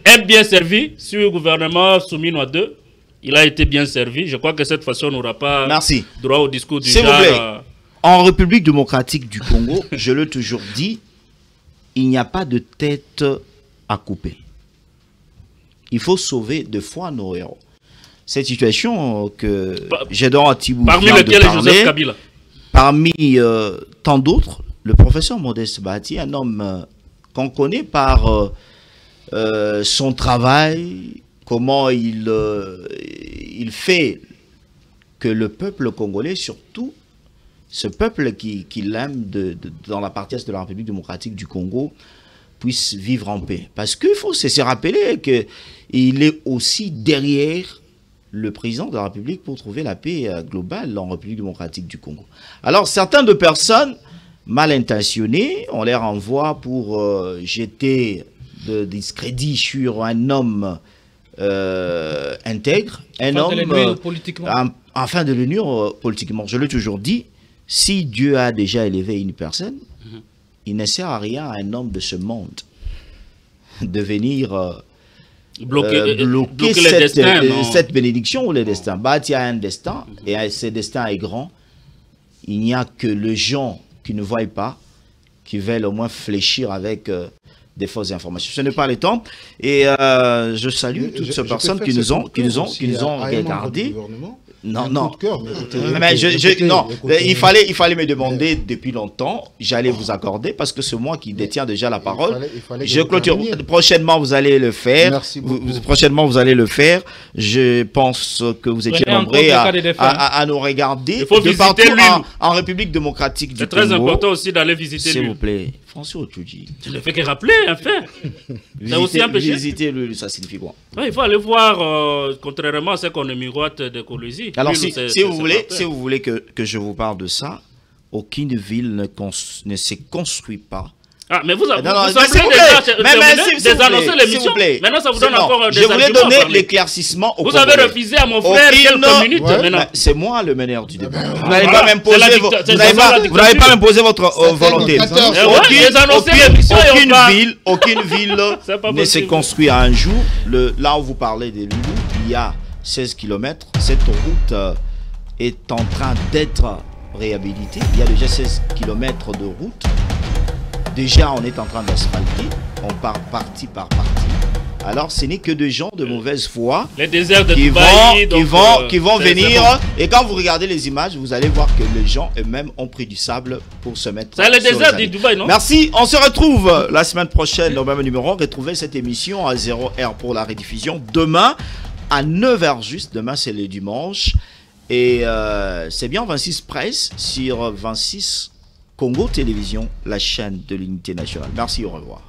est bien servi sur le gouvernement Souminois 2. Il a été bien servi. Je crois que cette fois-ci, on n'aura pas droit au discours du genre. En République démocratique du Congo, je l'ai toujours dit, il n'y a pas de tête à couper. Il faut sauver de foi nos héros. Cette situation que Gédéon Atibou parmi lesquels Joseph Kabila. Parmi tant d'autres, le professeur Modeste Bahati, un homme qu'on connaît par son travail, comment il fait que le peuple congolais, surtout ce peuple qui l'aime dans la partie est de la République démocratique du Congo, puisse vivre en paix. Parce qu'il faut se rappeler qu'il est aussi derrière le président de la République pour trouver la paix globale en République démocratique du Congo. Alors, certaines personnes mal intentionnées, on les renvoie pour jeter de discrédit sur un homme intègre, un homme afin de l'unir politiquement. Je l'ai toujours dit, si Dieu a déjà élevé une personne, il ne sert à rien à un homme de ce monde de venir bloquer cette bénédiction ou le destin. Bahati a un destin et ce destin est grand. Il n'y a que les gens qui ne voient pas, qui veulent au moins fléchir avec des fausses informations. Ce n'est pas le temps. Et je salue toutes ces personnes qui nous ont regardés. Non, non. Il fallait me demander depuis longtemps. J'allais vous accorder parce que c'est moi qui détiens déjà la parole. Je clôture. Prochainement, vous allez le faire. Prochainement, vous allez le faire. Je pense que vous étiez nombreux à nous regarder. Il faut visiter en République démocratique du Congo. C'est très important aussi d'aller visiter s'il vous plaît. François Otouji. Tu ne fais que rappeler, enfin. C'est aussi un péché. Visiter lui, ça signifie quoi? Il faut aller voir, contrairement à ce qu'on miroite de Colosie. Alors, si vous voulez que je vous parle de ça, aucune ville ne se construit pas. Ah, mais vous semblez déjà désannoncer l'émission. Maintenant, ça vous donne encore des arguments. Je voulais donner l'éclaircissement au Vous avez refusé à mon frère quelques minutes maintenant. C'est moi le meneur du débat. Vous n'avez pas m'imposer votre volonté. Aucune ville ne s'est construite à un jour. Là où vous parlez des Loulous, il y a 16 km. Cette route est en train d'être réhabilitée. Il y a déjà 16 km de route. Déjà, on est en train d'asphalter, on part partie par partie. Alors, ce n'est que des gens de mauvaise foi qui vont venir. Et quand vous regardez les images, vous allez voir que les gens eux-mêmes ont pris du sable pour se mettre. C'est le désert du Dubaï, non? Merci. On se retrouve la semaine prochaine au même numéro. Retrouvez cette émission à 0h pour la rediffusion. Demain, à 9h juste. Demain, c'est le dimanche. Et c'est bien 26 Presse sur 26 Congo Télévision, la chaîne de l'unité nationale. Merci, au revoir.